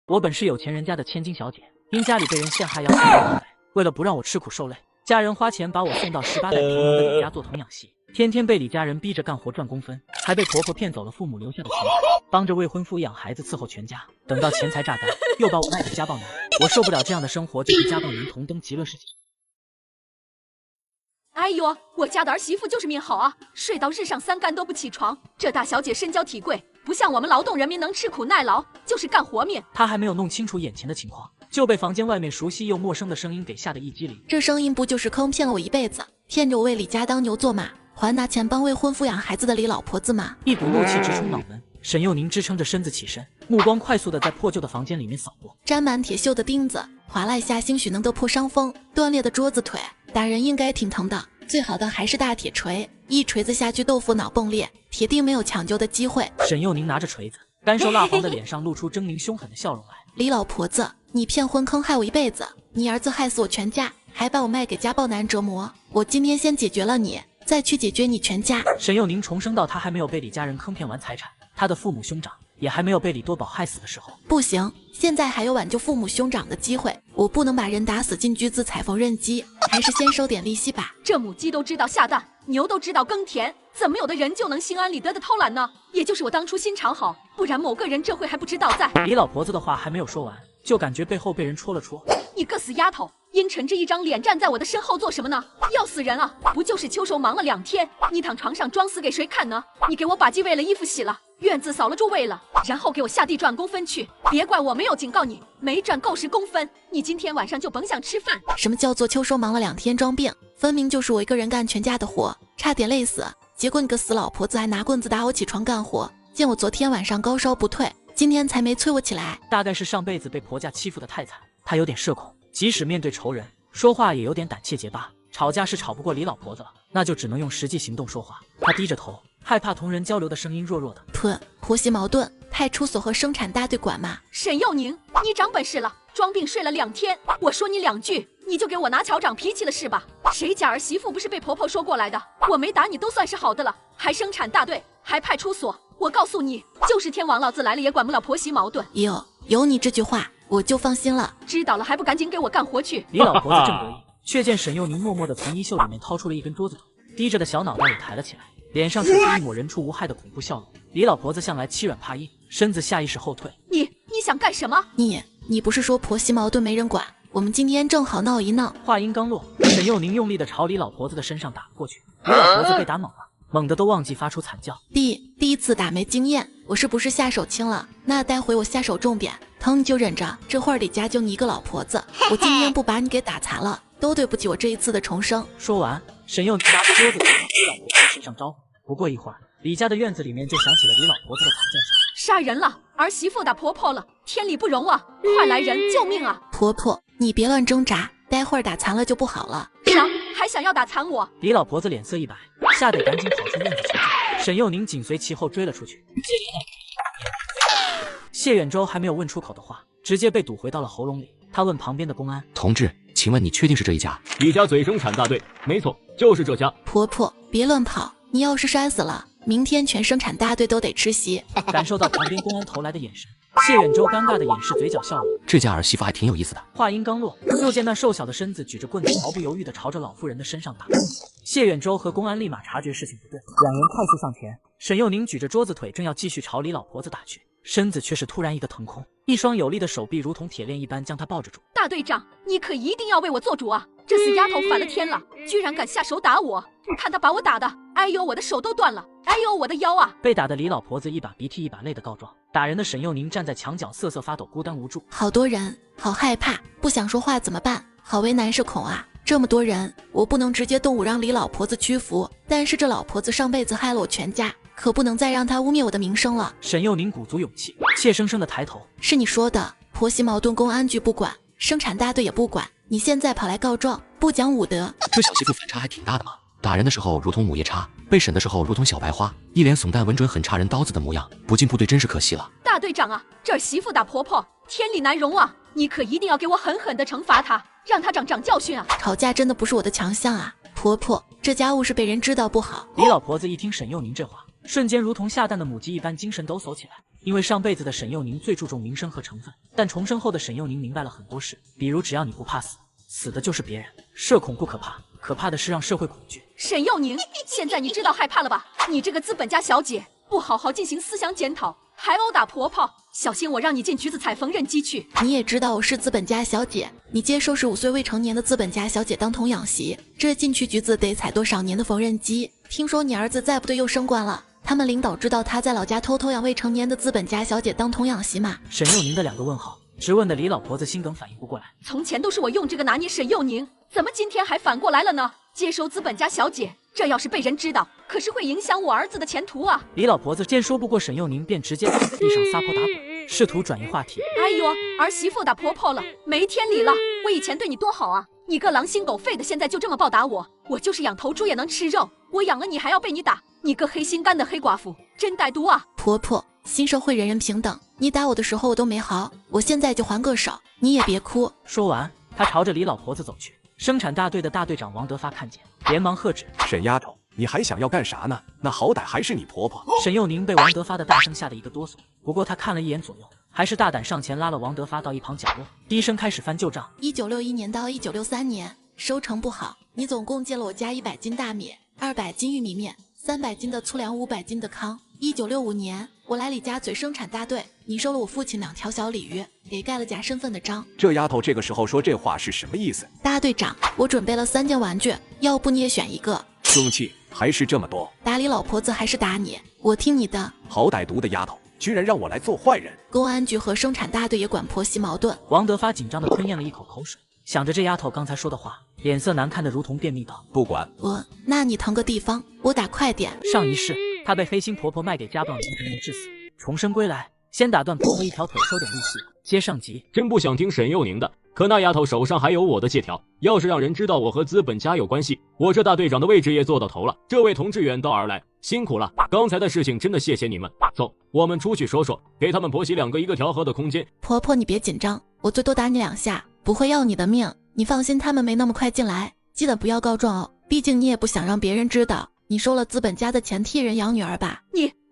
我本是有钱人家的千金小姐，因家里被人陷害要下地狱，为了不让我吃苦受累，家人花钱把我送到18代贫农的李家做童养媳，天天被李家人逼着干活赚工分，还被婆婆骗走了父母留下的钱财，帮着未婚夫养孩子伺候全家，等到钱财榨干，又把我卖给家暴男。我受不了这样的生活，就跟家暴男同登极乐世界。哎呦，我家的儿媳妇就是命好啊，睡到日上3竿都不起床。这大小姐身娇体贵，不像我们劳动人民能吃苦耐劳，就是干活命。她还没有弄清楚眼前的情况，就被房间外面熟悉又陌生的声音给吓得一激灵。这声音不就是坑骗了我一辈子，骗着我为李家当牛做马，还拿钱帮未婚夫养孩子的李老婆子吗？一股怒气直冲脑门，沈幼宁支撑着身子起身，目光快速的在破旧的房间里面扫过，沾满铁锈的钉子，划拉一下兴许能得破伤风，断裂的桌子腿，打人应该挺疼的。最好的还是大铁锤，一锤子下去豆腐脑崩裂，铁定没有抢救的机会。沈幼宁拿着锤子，干瘦蜡黄的脸上露出狰狞凶狠的笑容来。李老婆子，你骗婚坑害我一辈子，你儿子害死我全家，还把我卖给家暴男折磨，我今天先解决了你，再去解决你全家。沈幼宁重生到他还没有被李家人坑骗完财产，他的父母兄长也还没有被李多宝害死的时候。不行，现在还有挽救父母兄长的机会，我不能把人打死进居资踩缝纫机，还是先收点利息吧。这母鸡都知道下蛋，牛都知道耕田，怎么有的人就能心安理得的偷懒呢？也就是我当初心肠好，不然某个人这回还不知道在。李老婆子的话还没有说完，就感觉背后被人戳了戳。你个死丫头，阴沉着一张脸站在我的身后做什么呢？要死人啊！不就是秋收忙了2天，你躺床上装死给谁看呢？你给我把鸡喂了，衣服洗了，院子扫了，猪喂了，然后给我下地赚工分去。别怪我没有警告你，没赚够10公分，你今天晚上就甭想吃饭。什么叫做秋收忙了2天装病？分明就是我一个人干全家的活，差点累死。结果你个死老婆子还拿棍子打我起床干活，见我昨天晚上高烧不退，今天才没催我起来。大概是上辈子被婆家欺负的太惨，他有点社恐，即使面对仇人，说话也有点胆怯结巴。吵架是吵不过李老婆子了，那就只能用实际行动说话。他低着头，害怕同人交流的声音弱弱的。婆媳矛盾，派出所和生产大队管嘛。沈幼宁，你长本事了，装病睡了2天，我说你2句，你就给我拿桥长脾气了是吧？谁家儿媳妇不是被婆婆说过来的？我没打你都算是好的了，还生产大队，还派出所。我告诉你，就是天王老子来了也管不了婆媳矛盾。有你这句话，我就放心了。知道了还不赶紧给我干活去！李老婆子正得意，却见沈幼宁默默地从衣袖里面掏出了一根桌子腿，低着的小脑袋也抬了起来，脸上闪出一抹人畜无害的恐怖笑容。李老婆子向来欺软怕硬，身子下意识后退。你想干什么？你不是说婆媳矛盾没人管？我们今天正好闹一闹。话音刚落，沈幼宁用力地朝李老婆子的身上打过去，李老婆子被打懵了，猛地都忘记发出惨叫。第一次打没经验，我是不是下手轻了？那待会我下手重点，疼你就忍着。这会儿李家就你一个老婆子，我今天不把你给打残了，都对不起我这一次的重生。说完，沈幼宁拿着桌子往李老婆子身上招呼。不过一会儿，李家的院子里面就响起了李老婆子的惨叫声。杀人了！儿媳妇打婆婆了，天理不容啊！快来人，救命啊！婆婆，你别乱挣扎，待会儿打残了就不好了。啥？还想要打残我？李老婆子脸色一白，吓得赶紧跑出院子求救。沈幼宁紧随其后追了出去。谢远洲还没有问出口的话，直接被堵回到了喉咙里。他问旁边的公安：“同志，请问你确定是这一家？”李家嘴生产大队，没错，就是这家。婆婆，别乱跑，你要是摔死了，明天全生产大队都得吃席。感受到旁边公安投来的眼神，谢远洲尴尬的掩饰嘴角笑容。这家儿媳妇还挺有意思的。话音刚落，又见那瘦小的身子举着棍子，毫不犹豫地朝着老妇人的身上打。谢远洲和公安立马察觉事情不对，两人快速向前。沈幼宁举着桌子腿，正要继续朝李老婆子打去，身子却是突然一个腾空，一双有力的手臂如同铁链一般将她抱着住。大队长，你可一定要为我做主啊！这死丫头反了天了，居然敢下手打我！你看她把我打的，哎呦，我的手都断了，哎呦，我的腰啊！被打的李老婆子一把鼻涕一把泪的告状，打人的沈幼宁站在墙角瑟瑟发抖，孤单无助。好多人，好害怕，不想说话怎么办？好为难社恐啊！这么多人，我不能直接动武让李老婆子屈服，但是这老婆子上辈子害了我全家，可不能再让她污蔑我的名声了。沈幼宁鼓足勇气，怯生生的抬头：“是你说的，婆媳矛盾公安局不管，生产大队也不管，你现在跑来告状，不讲武德。”这小媳妇反差还挺大的嘛，打人的时候如同母夜叉，被审的时候如同小白花，一脸怂蛋稳准狠插人刀子的模样，不进部队真是可惜了。大队长啊，这儿媳妇打婆婆，天理难容啊！你可一定要给我狠狠的惩罚她，让她长教训啊！吵架真的不是我的强项啊，婆婆，这家务事被人知道不好。李老婆子一听沈幼宁这话，瞬间如同下蛋的母鸡一般精神抖擞起来，因为上辈子的沈幼宁最注重名声和成分，但重生后的沈幼宁明白了很多事，比如只要你不怕死，死的就是别人。社恐不可怕，可怕的是让社会恐惧。沈幼宁，现在你知道害怕了吧？你这个资本家小姐，不好好进行思想检讨，还殴打婆婆，小心我让你进橘子彩缝纫机去。你也知道我是资本家小姐，你接受15岁未成年的资本家小姐当童养媳，这进去橘子得踩多少年的缝纫机？听说你儿子再不对又升官了，他们领导知道他在老家偷偷养未成年的资本家小姐当童养媳吗？沈幼宁的2个问号，直问的李老婆子心梗反应不过来。从前都是我用这个拿捏沈幼宁，怎么今天还反过来了呢？接收资本家小姐，这要是被人知道，可是会影响我儿子的前途啊！李老婆子见说不过沈幼宁，便直接躺在地上撒泼打滚，试图转移话题。哎呦，儿媳妇打婆婆了，没天理了！我以前对你多好啊，你个狼心狗肺的，现在就这么报答我？我就是养头猪也能吃肉，我养了你还要被你打，你个黑心肝的黑寡妇，真歹毒啊！婆婆，新社会人人平等，你打我的时候我都没好，我现在就还个手，你也别哭。说完，他朝着李老婆子走去。生产大队的大队长王德发看见，连忙喝止：“沈丫头，你还想要干啥呢？那好歹还是你婆婆。”沈幼宁被王德发的大声吓得一个哆嗦，不过他看了一眼左右，还是大胆上前拉了王德发到一旁角落，低声开始翻旧账。1961年到1963年，收成不好，你总共借了我家100斤大米，200斤玉米面，300斤的粗粮，500斤的糠。1965年，我来李家嘴生产大队，你收了我父亲2条小鲤鱼，给盖了假身份的章。这丫头这个时候说这话是什么意思？大队长，我准备了3件玩具，要不你也选一个？生气还是这么多？打李老婆子还是打你？我听你的。好歹毒的丫头，居然让我来做坏人！公安局和生产大队也管婆媳矛盾。王德发紧张地吞咽了一口口水，想着这丫头刚才说的话，脸色难看得如同便秘道：“不管那你腾个地方，我打快点。”上一世，她被黑心婆婆卖给家暴年轻人致死，重生归来，先打断婆婆一条腿，收点利息。接上集，真不想听沈幼宁的，可那丫头手上还有我的借条，要是让人知道我和资本家有关系，我这大队长的位置也做到头了。这位同志远道而来，辛苦了，刚才的事情真的谢谢你们。走，我们出去说说，给他们婆媳2个一个调和的空间。婆婆你别紧张，我最多打你2下，不会要你的命，你放心，他们没那么快进来，记得不要告状哦，毕竟你也不想让别人知道你收了资本家的钱替人养女儿吧。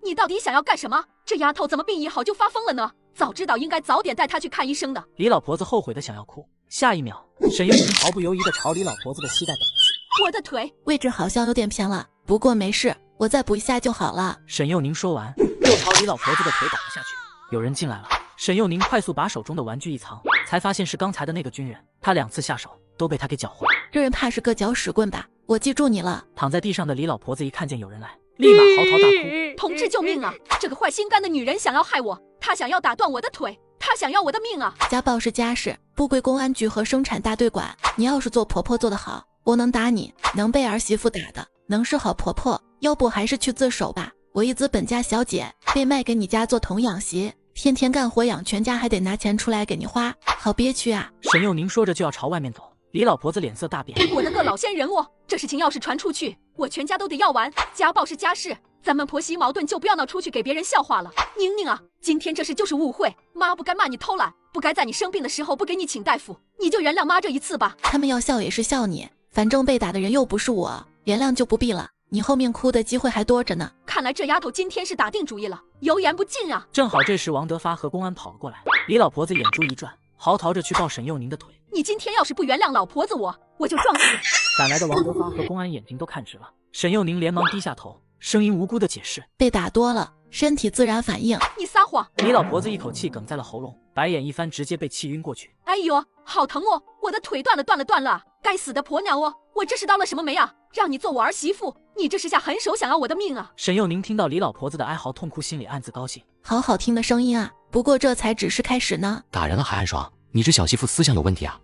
你到底想要干什么？这丫头怎么病一好就发疯了呢？早知道应该早点带她去看医生的。李老婆子后悔的想要哭，下一秒，沈幼宁毫不犹豫地朝李老婆子的膝盖怼去。我的腿位置好像有点偏了，不过没事，我再补一下就好了。沈幼宁说完，又朝李老婆子的腿打了下去。有人进来了，沈幼宁快速把手中的玩具一藏，才发现是刚才的那个军人。他2次下手都被他给搅和。这人怕是个搅屎棍吧？我记住你了。躺在地上的李老婆子一看见有人来，立马嚎啕大哭。同志救命啊！这个坏心肝的女人想要害我，她想要打断我的腿，她想要我的命啊！家暴是家事，不归公安局和生产大队管。你要是做婆婆做得好，我能打你，能被儿媳妇打的，能是好婆婆。要不还是去自首吧。我一资本家小姐被卖给你家做童养媳，天天干活养全家，还得拿钱出来给你花，好憋屈啊！沈幼宁说着就要朝外面走，李老婆子脸色大变。我的个老仙人哦，这事情要是传出去，我全家都得要完。家暴是家事，咱们婆媳矛盾就不要闹出去给别人笑话了。宁宁啊，今天这事就是误会，妈不该骂你偷懒，不该在你生病的时候不给你请大夫，你就原谅妈这一次吧。他们要笑也是笑你，反正被打的人又不是我，原谅就不必了。你后面哭的机会还多着呢。看来这丫头今天是打定主意了，油盐不进啊！正好这时王德发和公安跑了过来，李老婆子眼珠一转，嚎啕着去抱沈幼宁的腿。你今天要是不原谅老婆子我就撞死你！赶来的王德发和公安眼睛都看直了。沈幼宁连忙低下头，声音无辜的解释：被打多了，身体自然反应。你撒谎！李老婆子一口气哽在了喉咙，白眼一翻，直接被气晕过去。哎呦，好疼哦！我的腿断了！该死的婆娘哦！我这是倒了什么霉啊？让你做我儿媳妇，你这是下狠手想要我的命啊！沈幼宁听到李老婆子的哀嚎痛哭，心里暗自高兴。好好听的声音啊！不过这才只是开始呢。打人了还暗爽，你这小媳妇思想有问题啊！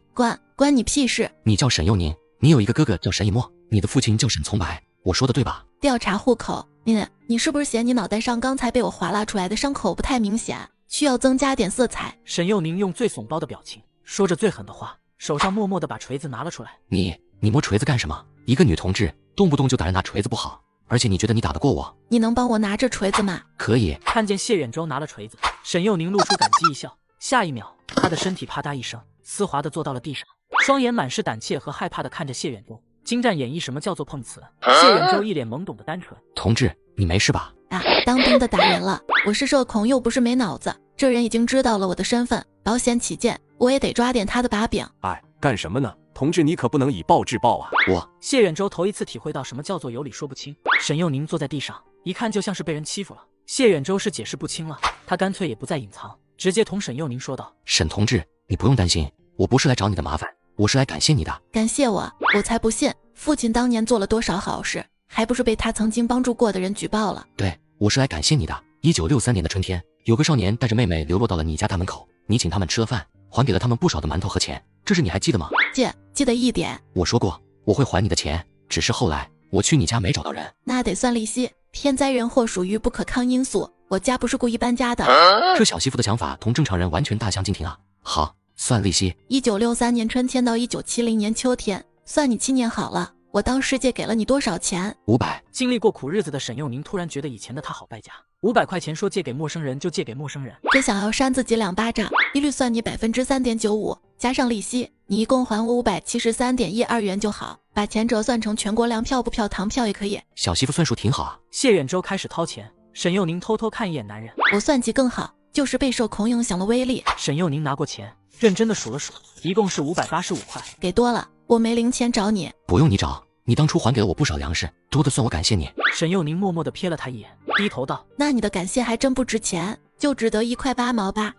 关你屁事！你叫沈幼宁，你有一个哥哥叫沈以沫，你的父亲叫沈从白，我说的对吧？调查户口，你是不是嫌你脑袋上刚才被我划拉出来的伤口不太明显，需要增加点色彩？沈幼宁用最怂包的表情说着最狠的话，手上默默地把锤子拿了出来。你摸锤子干什么？一个女同志动不动就打人拿锤子不好，而且你觉得你打得过我？你能帮我拿着锤子吗？可以。看见谢远洲拿了锤子，沈幼宁露出感激一笑，下一秒他的身体啪嗒一声丝滑地坐到了地上，双眼满是胆怯和害怕地看着谢远洲，精湛演绎什么叫做碰瓷。谢远洲一脸懵懂的单纯。同志，你没事吧？当当兵的打人了，我是社恐又不是没脑子，这人已经知道了我的身份，保险起见，我也得抓点他的把柄。哎，干什么呢？同志，你可不能以暴制暴啊！谢远洲头一次体会到什么叫做有理说不清。沈幼宁坐在地上，一看就像是被人欺负了。谢远洲是解释不清了，他干脆也不再隐藏，直接同沈幼宁说道：沈同志，你不用担心，我不是来找你的麻烦，我是来感谢你的。感谢我？我才不信！父亲当年做了多少好事，还不是被他曾经帮助过的人举报了？对，我是来感谢你的。1963年的春天，有个少年带着妹妹流落到了你家大门口，你请他们吃了饭，还给了他们不少的馒头和钱，这事你还记得吗？记得一点。我说过我会还你的钱，只是后来我去你家没找到人。那得算利息，天灾人祸属于不可抗因素，我家不是故意搬家的。这小媳妇的想法同正常人完全大相径庭啊。好，算利息。1963年春天到1970年秋天，算你7年好了。我当时借给了你多少钱？500。经历过苦日子的沈幼宁突然觉得以前的他好败家，500块钱说借给陌生人就借给陌生人，真想要扇自己2巴掌。利率算你3.95%，加上利息，你一共还我573.12元就好。把钱折算成全国粮票不票糖票也可以。小媳妇算数挺好啊。谢远洲开始掏钱，沈幼宁偷偷看一眼男人。我算计更好，就是备受恐影响了威力。沈幼宁拿过钱，认真的数了数，一共是585块。给多了，我没零钱找你。不用你找，你当初还给了我不少粮食，多的算我感谢你。沈幼宁默默地瞥了他一眼，低头道：那你的感谢还真不值钱，就值得1块8毛吧。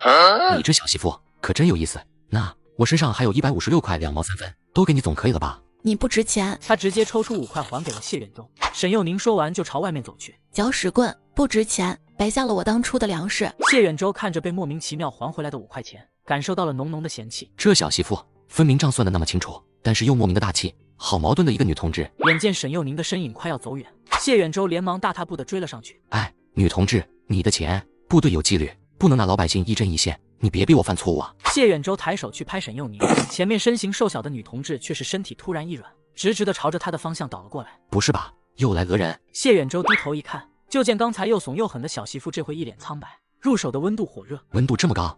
你这小媳妇可真有意思。那我身上还有156块2毛3分，都给你总可以了吧？你不值钱。他直接抽出5块还给了谢远洲。沈幼宁说完就朝外面走去。搅屎棍，不值钱，白瞎了我当初的粮食。谢远洲看着被莫名其妙还回来的5块钱，感受到了浓浓的嫌弃。这小媳妇分明账算的那么清楚，但是又莫名的大气，好矛盾的一个女同志。眼见沈幼宁的身影快要走远，谢远洲连忙大踏步地追了上去。哎，女同志，你的钱，部队有纪律，不能拿老百姓一针一线，你别逼我犯错误啊！谢远洲抬手去拍沈幼宁，前面身形瘦小的女同志却是身体突然一软，直直地朝着他的方向倒了过来。不是吧，又来讹人？谢远洲低头一看，就见刚才又怂又狠的小媳妇这回一脸苍白，入手的温度火热。温度这么高？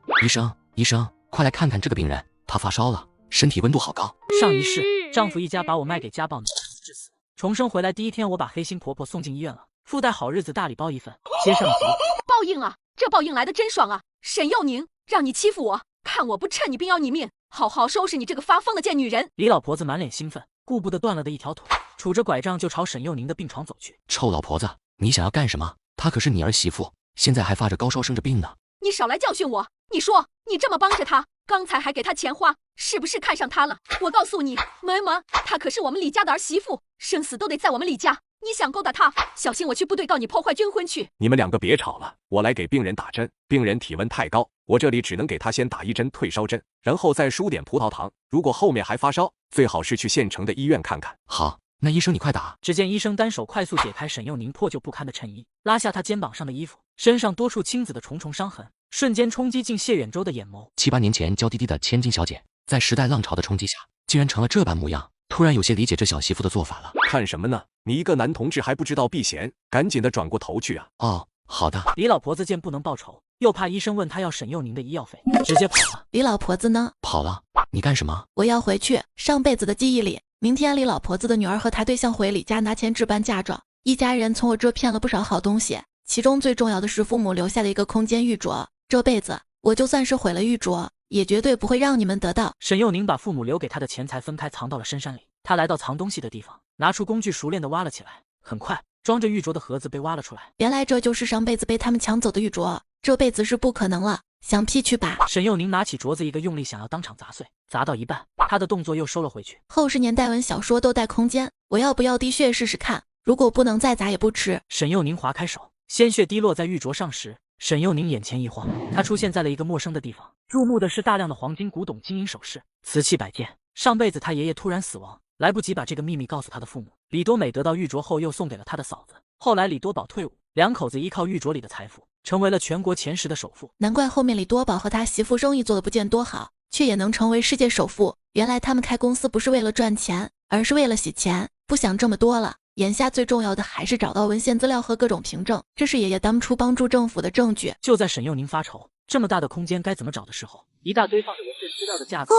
医生，快来看看这个病人，他发烧了，身体温度好高。上一世，丈夫一家把我卖给家暴女致死，重生回来第一天，我把黑心婆婆送进医院了，附带好日子大礼包1份。接上集。报应啊！这报应来的真爽啊！沈幼宁，让你欺负我，看我不趁你病要你命，好好收拾你这个发疯的贱女人！李老婆子满脸兴奋，顾不得断了的一条腿，杵着拐杖就朝沈幼宁的病床走去。臭老婆子，你想要干什么？她可是你儿媳妇，现在还发着高烧生着病呢。你少来教训我！你说你这么帮着她，刚才还给她钱花，是不是看上她了？我告诉你，没门！她可是我们李家的儿媳妇，生死都得在我们李家。你想勾搭她，小心我去部队告你破坏军婚去！你们2个别吵了，我来给病人打针。病人体温太高，我这里只能给他先打1针退烧针，然后再输点葡萄糖。如果后面还发烧，最好是去县城的医院看看。好，那医生你快打。只见医生单手快速解开沈幼宁破旧不堪的衬衣，拉下她肩膀上的衣服，身上多处青紫的重重伤痕，瞬间冲击进谢远洲的眼眸。7、8年前娇滴滴的千金小姐，在时代浪潮的冲击下，竟然成了这般模样。突然有些理解这小媳妇的做法了。看什么呢？你一个男同志还不知道避嫌，赶紧的转过头去啊！哦，好的。李老婆子见不能报仇，又怕医生问她要沈幼宁的医药费，直接跑了。李老婆子呢？跑了？你干什么？我要回去。上辈子的记忆里，明天李老婆子的女儿和她对象回李家拿钱置办嫁妆，一家人从我这骗了不少好东西，其中最重要的是父母留下的一个空间玉镯。这辈子我就算是毁了玉镯，也绝对不会让你们得到。沈幼宁把父母留给她的钱财分开藏到了深山里。她来到藏东西的地方，拿出工具熟练地挖了起来。很快，装着玉镯的盒子被挖了出来。原来这就是上辈子被他们抢走的玉镯，这辈子是不可能了，想屁去吧！沈幼宁拿起镯子一个用力，想要当场砸碎，砸到一半，她的动作又收了回去。后世年代文小说都带空间，我要不要滴血试试看？如果不能再砸也不迟。沈幼宁划开手，鲜血滴落在玉镯上时，沈幼宁眼前一晃，她出现在了一个陌生的地方。注目的是大量的黄金古董金银首饰，瓷器摆件。上辈子她爷爷突然死亡，来不及把这个秘密告诉他的父母。李多美得到玉镯后，又送给了他的嫂子。后来李多宝退伍，两口子依靠玉镯里的财富，成为了全国前10的首富。难怪后面李多宝和他媳妇生意做得不见多好，却也能成为世界首富。原来他们开公司不是为了赚钱，而是为了洗钱。不想这么多了，眼下最重要的还是找到文献资料和各种凭证，这是爷爷当初帮助政府的证据。就在沈幼宁发愁这么大的空间该怎么找的时候，一大堆放着文件资料的架子。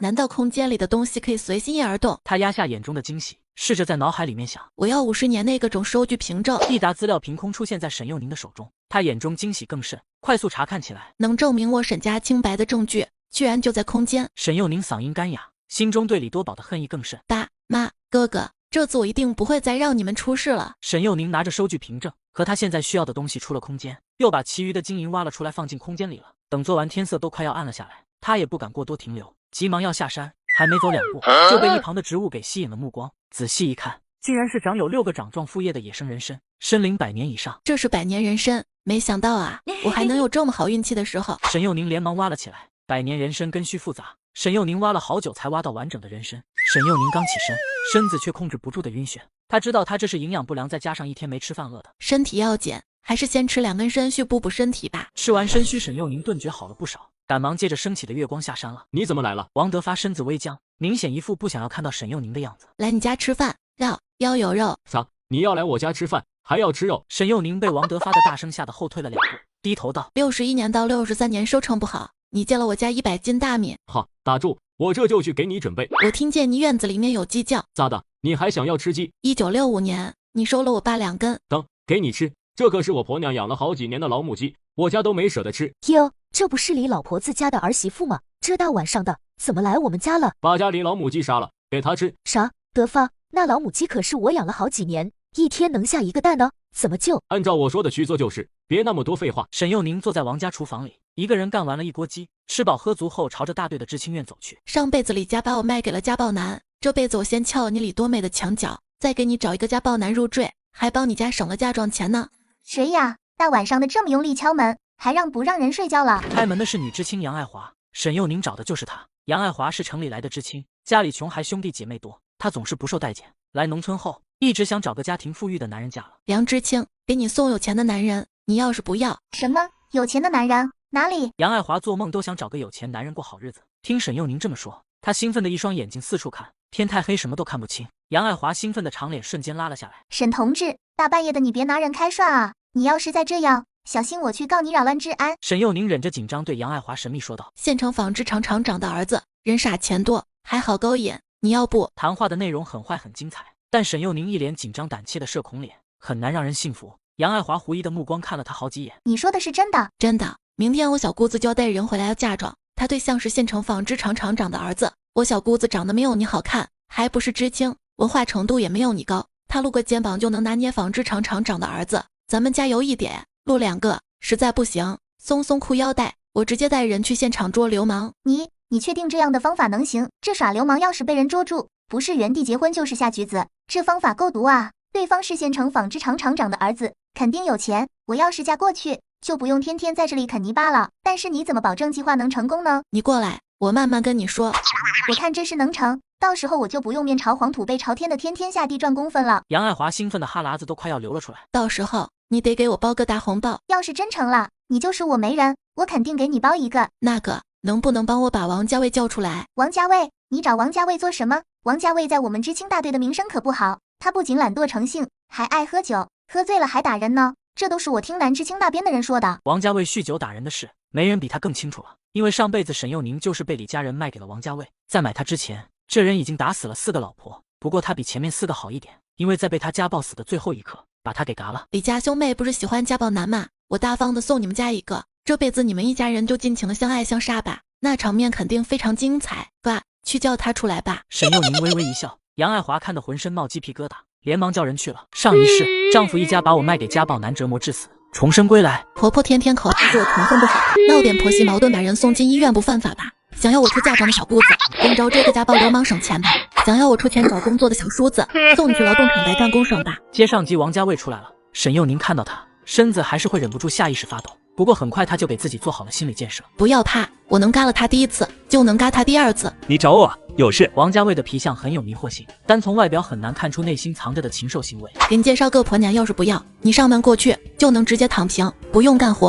难道空间里的东西可以随心意而动？他压下眼中的惊喜，试着在脑海里面想，我要50年内各种收据凭证。一沓资料凭空出现在沈幼宁的手中，他眼中惊喜更甚，快速查看起来。能证明我沈家清白的证据，居然就在空间。沈幼宁嗓音干哑，心中对李多宝的恨意更甚。爸妈哥哥，这次我一定不会再让你们出事了。沈幼宁拿着收据凭证和他现在需要的东西出了空间，又把其余的金银挖了出来放进空间里了。等做完，天色都快要暗了下来，他也不敢过多停留，急忙要下山，还没走2步，就被一旁的植物给吸引了目光。仔细一看，竟然是长有6个掌状副叶的野生人参，身龄100年以上。这是100年人参，没想到啊，我还能有这么好运气的时候。沈幼宁连忙挖了起来。100年人参根须复杂，沈幼宁挖了好久才挖到完整的人参。沈幼宁刚起身，身子却控制不住的晕眩。他知道他这是营养不良，再加上1天没吃饭饿的。身体要紧，还是先吃2根参须补补身体吧。吃完参须，沈幼宁顿觉好了不少，赶忙借着升起的月光下山了。你怎么来了？王德发身子微僵，明显一副不想要看到沈幼宁的样子。来你家吃饭，要有肉。啥？你要来我家吃饭，还要吃肉？沈幼宁被王德发的大声吓得后退了2步，低头道：61年到63年收成不好，你借了我家100斤大米。好，打住，我这就去给你准备。我听见你院子里面有鸡叫。咋的？你还想要吃鸡？1965年，你收了我爸2根。等，给你吃。这可是我婆娘养了好几年的老母鸡，我家都没舍得吃。哟，这不是李老婆子家的儿媳妇吗？这大晚上的，怎么来我们家了？把家里老母鸡杀了，给她吃。啥？德发，那老母鸡可是我养了好几年，一天能下1个蛋呢，怎么就？按照我说的去做就是，别那么多废话。沈幼宁坐在王家厨房里，一个人干完了1锅鸡，吃饱喝足后，朝着大队的知青院走去。上辈子李家把我卖给了家暴男，这辈子我先撬了你李多美的墙角，再给你找一个家暴男入赘，还帮你家省了嫁妆钱呢。谁呀？大晚上的这么用力敲门，还不让人睡觉了？开门的是女知青杨爱华，沈幼宁找的就是她。杨爱华是城里来的知青，家里穷还兄弟姐妹多，她总是不受待见。来农村后，一直想找个家庭富裕的男人嫁了。梁知青，给你送有钱的男人，你要是不要。什么有钱的男人？哪里？杨爱华做梦都想找个有钱男人过好日子。听沈幼宁这么说，她兴奋的一双眼睛四处看，天太黑什么都看不清。杨爱华兴奋的长脸瞬间拉了下来。沈同志，大半夜的你别拿人开涮啊！你要是再这样，小心我去告你扰乱治安。沈幼宁忍着紧张对杨爱华神秘说道：县城纺织厂厂长的儿子，人傻钱多，还好勾引，你要不……谈话的内容很坏很精彩，但沈幼宁一脸紧张胆怯的社恐脸，很难让人信服。杨爱华狐疑的目光看了他好几眼。你说的是真的？真的，明天我小姑子就要带人回来要嫁妆，他对象是县城纺织厂厂长的儿子。我小姑子长得没有你好看，还不是知青，文化程度也没有你高，他露个肩膀就能拿捏纺织厂厂长的儿子。咱们加油一点，录2个，实在不行松松裤腰带，我直接带人去现场捉流氓。你确定这样的方法能行？这耍流氓要是被人捉住，不是原地结婚就是下局子，这方法够毒啊！对方是县城纺织厂厂长的儿子，肯定有钱，我要是嫁过去，就不用天天在这里啃泥巴了。但是你怎么保证计划能成功呢？你过来，我慢慢跟你说。我看这事能成，到时候我就不用面朝黄土背朝天的天天下地赚工分了。杨爱华兴奋的哈喇子都快要流了出来。到时候你得给我包个大红包。要是真成了，你就是我媒人，我肯定给你包一个。那个能不能帮我把王家卫叫出来？王家卫？你找王家卫做什么？王家卫在我们知青大队的名声可不好，他不仅懒惰成性，还爱喝酒，喝醉了还打人呢。这都是我听南知青那边的人说的。王家卫酗酒打人的事，没人比他更清楚了。因为上辈子沈幼宁就是被李家人卖给了王家卫，在买他之前，这人已经打死了4个老婆。不过他比前面4个好一点，因为在被他家暴死的最后一刻，把他给嘎了。李家兄妹不是喜欢家暴男吗？我大方的送你们家一个，这辈子你们一家人就尽情的相爱相杀吧，那场面肯定非常精彩。爸，去叫他出来吧。沈幼宁微微一笑，杨爱华看得浑身冒鸡皮疙瘩，连忙叫人去了。上一世，丈夫一家把我卖给家暴男折磨致死，重生归来。婆婆天天口他对我疼恨不好，闹点婆媳矛盾把人送进医院不犯法吧？想要我出嫁妆的小姑子，跟着这个家暴流氓省钱吧？想要我出钱找工作的小叔子，送你去劳动厂白干工省吧？接上集王家卫出来了，沈幼宁看到他，身子还是会忍不住下意识发抖。不过很快他就给自己做好了心理建设。不要怕，我能嘎了他第1次，就能嘎他第2次。你找我有事？王家卫的皮相很有迷惑性，单从外表很难看出内心藏着的禽兽行为。给你介绍个婆娘，要是不要，你上门过去就能直接躺平，不用干活。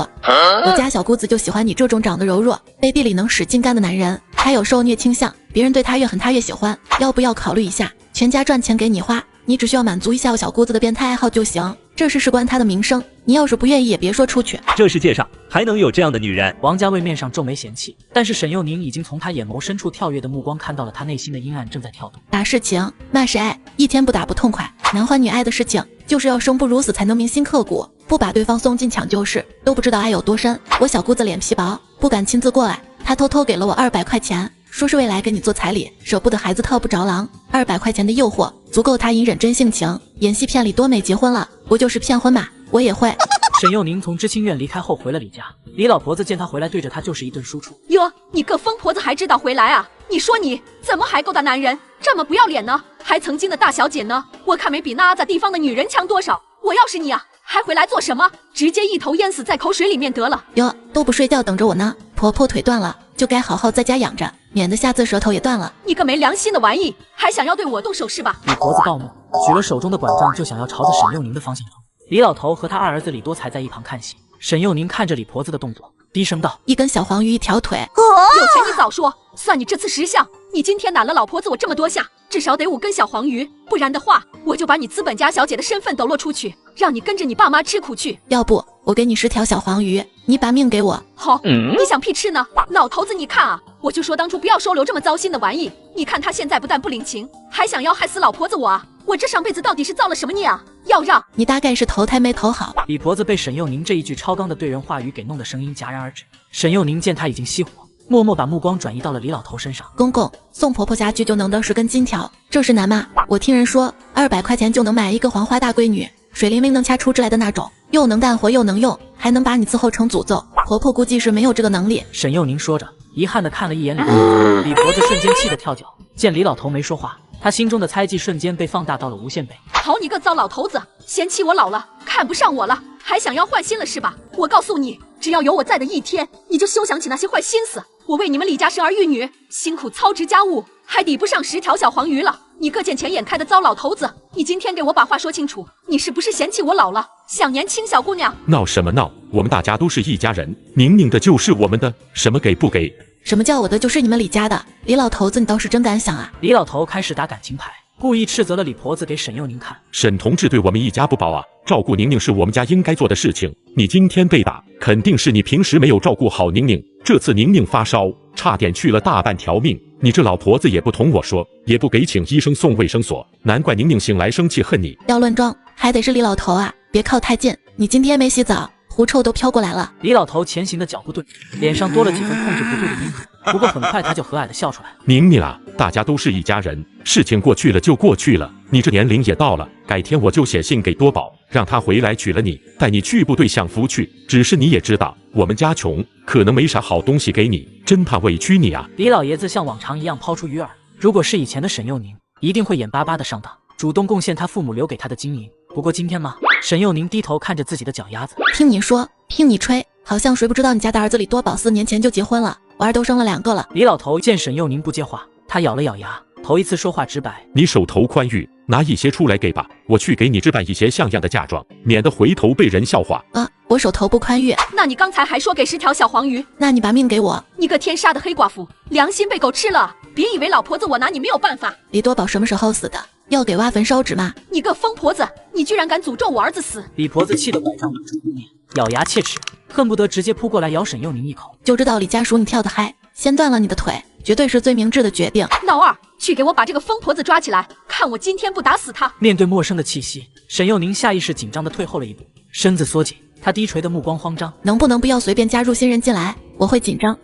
我家小姑子就喜欢你这种长得柔弱，背地里能使劲干的男人，还有受虐倾向，别人对他越狠他越喜欢。要不要考虑一下，全家赚钱给你花，你只需要满足一下我小姑子的变态爱好就行。这事事关她的名声，你要是不愿意也别说出去。这世界上还能有这样的女人？王家卫面上皱眉嫌弃，但是沈幼宁已经从他眼眸深处跳跃的目光看到了他内心的阴暗正在跳动。打是情，骂是爱，一天不打不痛快。男欢女爱的事情，就是要生不如死才能铭心刻骨，不把对方送进抢救室，都不知道爱有多深。我小姑子脸皮薄，不敢亲自过来，她偷偷给了我200块钱，说是未来给你做彩礼，舍不得孩子套不着狼。200块钱的诱惑，足够她隐忍真性情。演戏骗李多美结婚了，不就是骗婚吗？我也会。沈幼宁从知青院离开后回了李家，李老婆子见他回来，对着他就是一顿输出。哟，你个疯婆子还知道回来啊？你说你怎么还勾搭男人，这么不要脸呢？还曾经的大小姐呢？我看没比那阿在地方的女人强多少。我要是你啊，还回来做什么？直接一头淹死在口水里面得了。哟，都不睡觉等着我呢。婆婆腿断了，就该好好在家养着，免得下次舌头也断了。你个没良心的玩意，还想要对我动手是吧？李婆子暴怒，举了手中的拐杖就想要朝着沈幼宁的方向冲。李老头和他二儿子李多才在一旁看戏。沈幼宁看着李婆子的动作，低声道：“一根小黄鱼一条腿。”有钱你早说，算你这次识相。你今天打了老婆子我这么多下，至少得5根小黄鱼，不然的话，我就把你资本家小姐的身份抖落出去，让你跟着你爸妈吃苦去。要不我给你10条小黄鱼，你把命给我。好，你想屁吃呢？老头子，你看啊，我就说当初不要收留这么糟心的玩意，你看他现在不但不领情，还想要害死老婆子我啊！我这上辈子到底是造了什么孽啊？要让你大概是投胎没投好。李婆子被沈幼宁这一句超纲的对人话语给弄得声音戛然而止。沈幼宁见他已经熄火，默默把目光转移到了李老头身上。公公，送婆婆家去就能得10根金条，这是难吗？我听人说200块钱就能买一个黄花大闺女，水灵灵能掐出之来的那种，又能干活又能用，还能把你伺候成诅咒。婆婆估计是没有这个能力。沈幼宁说着，遗憾地看了一眼李婆子。李婆子瞬间气得跳脚，见李老头没说话，他心中的猜忌瞬间被放大到了无限倍。好你个糟老头子，嫌弃我老了，看不上我了，还想要换心了是吧？我告诉你，只要有我在的一天，你就休想起那些坏心思。我为你们李家生儿育女，辛苦操持家务，还抵不上10条小黄鱼了。你个见钱眼开的糟老头子，你今天给我把话说清楚，你是不是嫌弃我老了，想年轻小姑娘？闹什么闹？我们大家都是一家人，明明的就是我们的，什么给不给？什么叫我的就是你们李家的？李老头子，你倒是真敢想啊！李老头开始打感情牌，故意斥责了李婆子给沈幼宁看。沈同志对我们一家不薄啊，照顾宁宁是我们家应该做的事情。你今天被打，肯定是你平时没有照顾好宁宁。这次宁宁发烧，差点去了大半条命，你这老婆子也不同我说，也不给请医生送卫生所，难怪宁宁醒来生气恨你。要论账，还得是李老头啊，别靠太近。你今天没洗澡，狐臭都飘过来了。李老头前行的脚步顿时，脸上多了几分控制不住的阴狠。不过很快他就和蔼的笑出来。宁宁啊，大家都是一家人，事情过去了就过去了，你这年龄也到了，改天我就写信给多宝，让他回来娶了你，带你去部队享福去。只是你也知道，我们家穷，可能没啥好东西给你，真怕委屈你啊。李老爷子像往常一样抛出鱼饵，如果是以前的沈幼宁，一定会眼巴巴的上当，主动贡献他父母留给他的金银。不过今天嘛，沈幼宁低头看着自己的脚丫子，听你说，听你吹，好像谁不知道你家的儿子李多宝4年前就结婚了，娃儿都生了2个了。李老头见沈幼宁不接话，他咬了咬牙，头一次说话直白。你手头宽裕，拿一些出来给吧，我去给你置办一些像样的嫁妆，免得回头被人笑话。我手头不宽裕。那你刚才还说给10条小黄鱼，那你把命给我。你个天杀的黑寡妇，良心被狗吃了！别以为老婆子我拿你没有办法。李多宝什么时候死的？要给挖坟烧纸吗？你个疯婆子，你居然敢诅咒我儿子死！李婆子气得拐杖堵住面，咬牙切齿，恨不得直接扑过来咬沈幼宁一口。就知道李家属你跳得嗨，先断了你的腿，绝对是最明智的决定。老二，去给我把这个疯婆子抓起来，看我今天不打死他！面对陌生的气息，沈幼宁下意识紧张地退后了一步，身子缩紧，他低垂的目光慌张。能不能不要随便加入新人进来？我会紧张。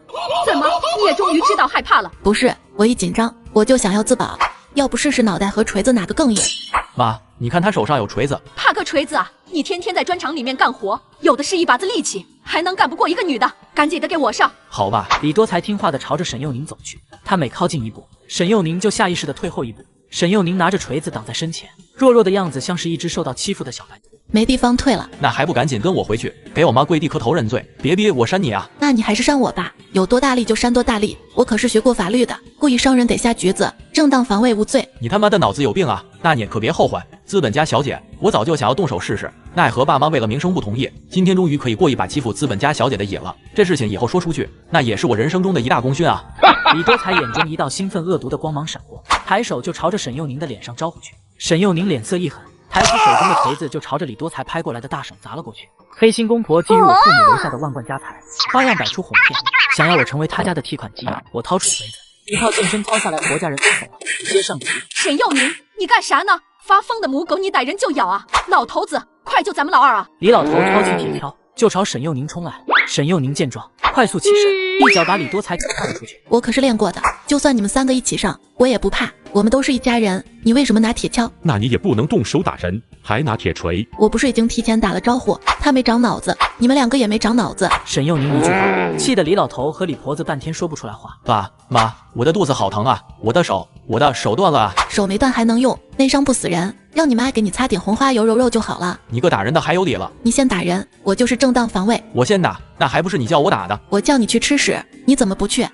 怎么，你也终于知道害怕了？不是，我一紧张我就想要自保，要不试试脑袋和锤子哪个更硬？妈，你看他手上有锤子。怕个锤子啊！你天天在砖厂里面干活，有的是一把子力气，还能干不过一个女的？赶紧的给我上！好吧。李多才听话的朝着沈幼宁走去，他每靠近一步，沈幼宁就下意识的退后一步。沈幼宁拿着锤子挡在身前，弱弱的样子像是一只受到欺负的小白兔。没地方退了，那还不赶紧跟我回去，给我妈跪地磕头认罪，别逼我扇你啊！那你还是扇我吧，有多大力就扇多大力，我可是学过法律的，故意伤人得下局子，正当防卫无罪。你他妈的脑子有病啊！那你可别后悔。资本家小姐，我早就想要动手试试，奈何爸妈为了名声不同意，今天终于可以过一把欺负资本家小姐的瘾了。这事情以后说出去，那也是我人生中的一大功勋啊！李多才眼中一道兴奋恶毒的光芒闪过，抬手就朝着沈幼宁的脸上招呼去。沈幼宁脸色一狠，抬起手中的锤子就朝着李多才拍过来的大手砸了过去。黑心公婆觊觎我父母留下的万贯家财，花样百出哄骗，想要我成为他家的提款机。我掏出锤子，一套健身操下来，婆家人都走了。接上局，沈佑宁，你干啥呢？发疯的母狗，你逮人就咬啊！老头子，快救咱们老二啊！李老头掏起铁锹就朝沈佑宁冲来。沈佑宁见状，快速起身，一脚把李多才给踹了出去。我可是练过的，就算你们3个一起上，我也不怕。我们都是一家人，你为什么拿铁锹？那你也不能动手打人，还拿铁锤。我不是已经提前打了招呼，他没长脑子，你们2个也没长脑子。沈佑宁一句话，气得李老头和李婆子半天说不出来话。爸妈，我的肚子好疼啊，我的手断了啊。手没断还能用，内伤不死人，让你妈给你擦点红花油揉揉就好了。你个打人的还有理了？你先打人，我就是正当防卫。我先打，那还不是你叫我打的？我叫你去吃屎，你怎么不去？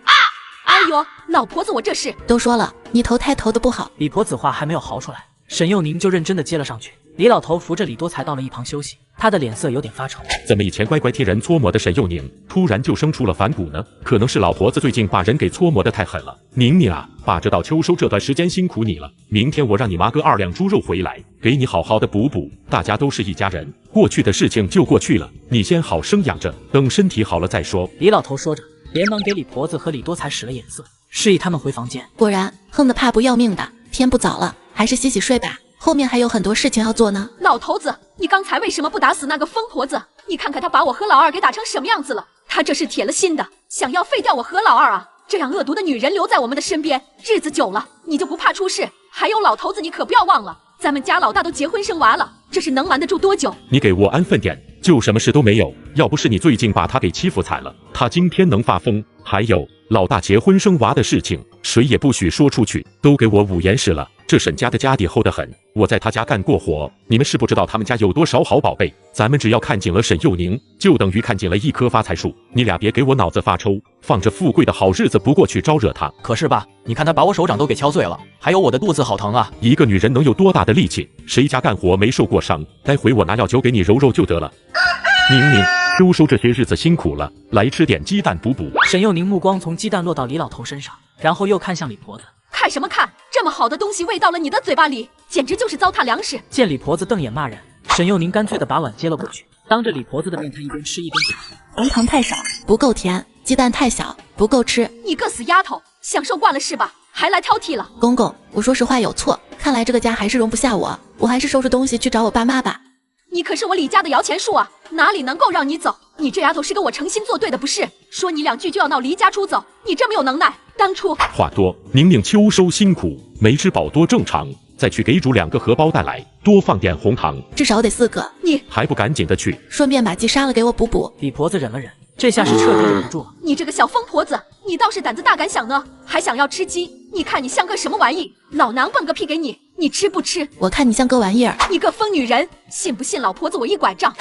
哎呦，老婆子，我这是……都说了，你投胎投的不好。李婆子话还没有嚎出来，沈佑宁就认真的接了上去。李老头扶着李多才到了一旁休息，他的脸色有点发愁。怎么以前乖乖替人搓磨的沈佑宁，突然就生出了反骨呢？可能是老婆子最近把人给搓磨得太狠了。宁宁啊，爸这到秋收这段时间辛苦你了，明天我让你妈割2两猪肉回来，给你好好的补补。大家都是一家人，过去的事情就过去了，你先好生养着，等身体好了再说。李老头说着，连忙给李婆子和李多才使了眼色，示意他们回房间。果然横得怕不要命的，天不早了，还是洗洗睡吧，后面还有很多事情要做呢。老头子，你刚才为什么不打死那个疯婆子？你看看他把我和老二给打成什么样子了，他这是铁了心的，想要废掉我和老二啊！这样恶毒的女人留在我们的身边，日子久了，你就不怕出事？还有老头子，你可不要忘了，咱们家老大都结婚生娃了，这是能瞒得住多久？你给我安分点，就什么事都没有。要不是你最近把他给欺负惨了，他今天能发疯。还有老大结婚生娃的事情，谁也不许说出去，都给我5严实了。这沈家的家底厚得很，我在他家干过活，你们是不知道他们家有多少好宝贝。咱们只要看紧了沈佑宁，就等于看紧了一棵发财树。你俩别给我脑子发抽，放着富贵的好日子不过去招惹他。可是爸，你看他把我手掌都给敲碎了，还有我的肚子好疼啊！一个女人能有多大的力气？谁家干活没受过伤？待会我拿药酒给你揉揉就得了。宁宁，秋收这些日子辛苦了，来吃点鸡蛋补补。沈佑宁目光从鸡蛋落到李老头身上，然后又看向李婆子。看什么看？这么好的东西喂到了你的嘴巴里，简直就是糟蹋粮食。见李婆子瞪眼骂人，沈佑宁干脆的把碗接了过去，当着李婆子的面，他一边吃一边讲：红糖太少，不够甜；鸡蛋太小，不够吃。你个死丫头，享受惯了是吧？还来挑剔了？公公，我说实话有错，看来这个家还是容不下我还是收拾东西去找我爸妈吧。你可是我李家的摇钱树啊，哪里能够让你走？你这丫头是跟我诚心作对的不是？说你2句就要闹离家出走，你这么有能耐，当初……话多，宁宁秋收辛苦，没吃饱多正常。再去给煮2个荷包蛋来，多放点红糖，至少得4个。你还不赶紧的去，顺便把鸡杀了给我补补。李婆子忍了忍，这下是彻底忍不住了。你这个小疯婆子，你倒是胆子大敢想呢，还想要吃鸡？你看你像个什么玩意？老娘蹦个屁给你，你吃不吃？我看你像个玩意儿。你个疯女人，信不信老婆子我一拐杖？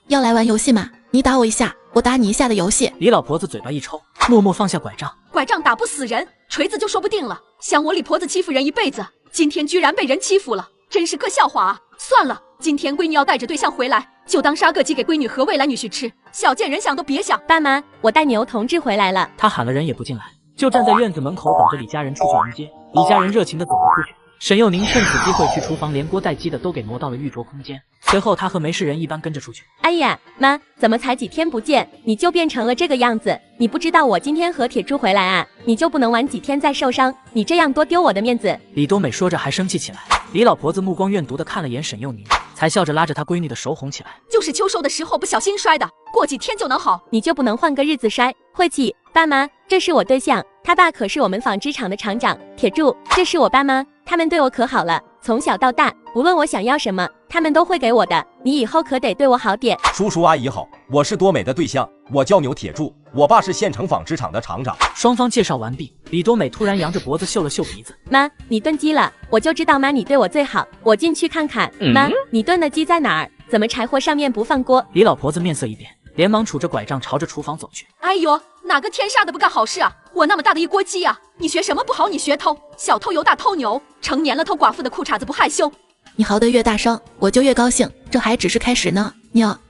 要来玩游戏吗？你打我一下，我打你一下的游戏。李老婆子嘴巴一抽，默默放下拐杖。拐杖打不死人，锤子就说不定了。想我李婆子欺负人一辈子，今天居然被人欺负了，真是个笑话啊！算了，今天闺女要带着对象回来，就当杀个鸡给闺女和未来女婿吃。小贱人想都别想。爸妈，我带牛同志回来了。他喊了人也不进来，就站在院子门口等着李家人出去迎接。李家人热情地走了出去。沈佑宁趁此机会去厨房，连锅带鸡的都给挪到了玉镯空间。随后他和没事人一般跟着出去。哎呀，妈，怎么才几天不见，你就变成了这个样子？你不知道我今天和铁柱回来啊？你就不能玩几天再受伤？你这样多丢我的面子！李多美说着还生气起来。李老婆子目光怨毒地看了眼沈佑宁，才笑着拉着她闺女的手哄起来。就是秋收的时候不小心摔的，过几天就能好。你就不能换个日子摔？晦气！爸妈，这是我对象，他爸可是我们纺织厂的厂长。铁柱，这是我爸妈，他们对我可好了，从小到大，无论我想要什么，他们都会给我的。你以后可得对我好点。叔叔阿姨好，我是多美的对象，我叫牛铁柱，我爸是县城纺织厂的厂长。双方介绍完毕，李多美突然扬着脖子嗅了嗅鼻子。妈，你炖鸡了，我就知道妈你对我最好，我进去看看。妈，你炖的鸡在哪儿？怎么柴火上面不放锅？李老婆子面色一变，连忙杵着拐杖朝着厨房走去。哎呦，哪个天杀的不干好事啊？我那么大的一锅鸡啊！你学什么不好？你学偷，小偷犹大偷牛，成年了偷寡妇的裤衩子不害羞。你嚎得越大声，我就越高兴，这还只是开始呢。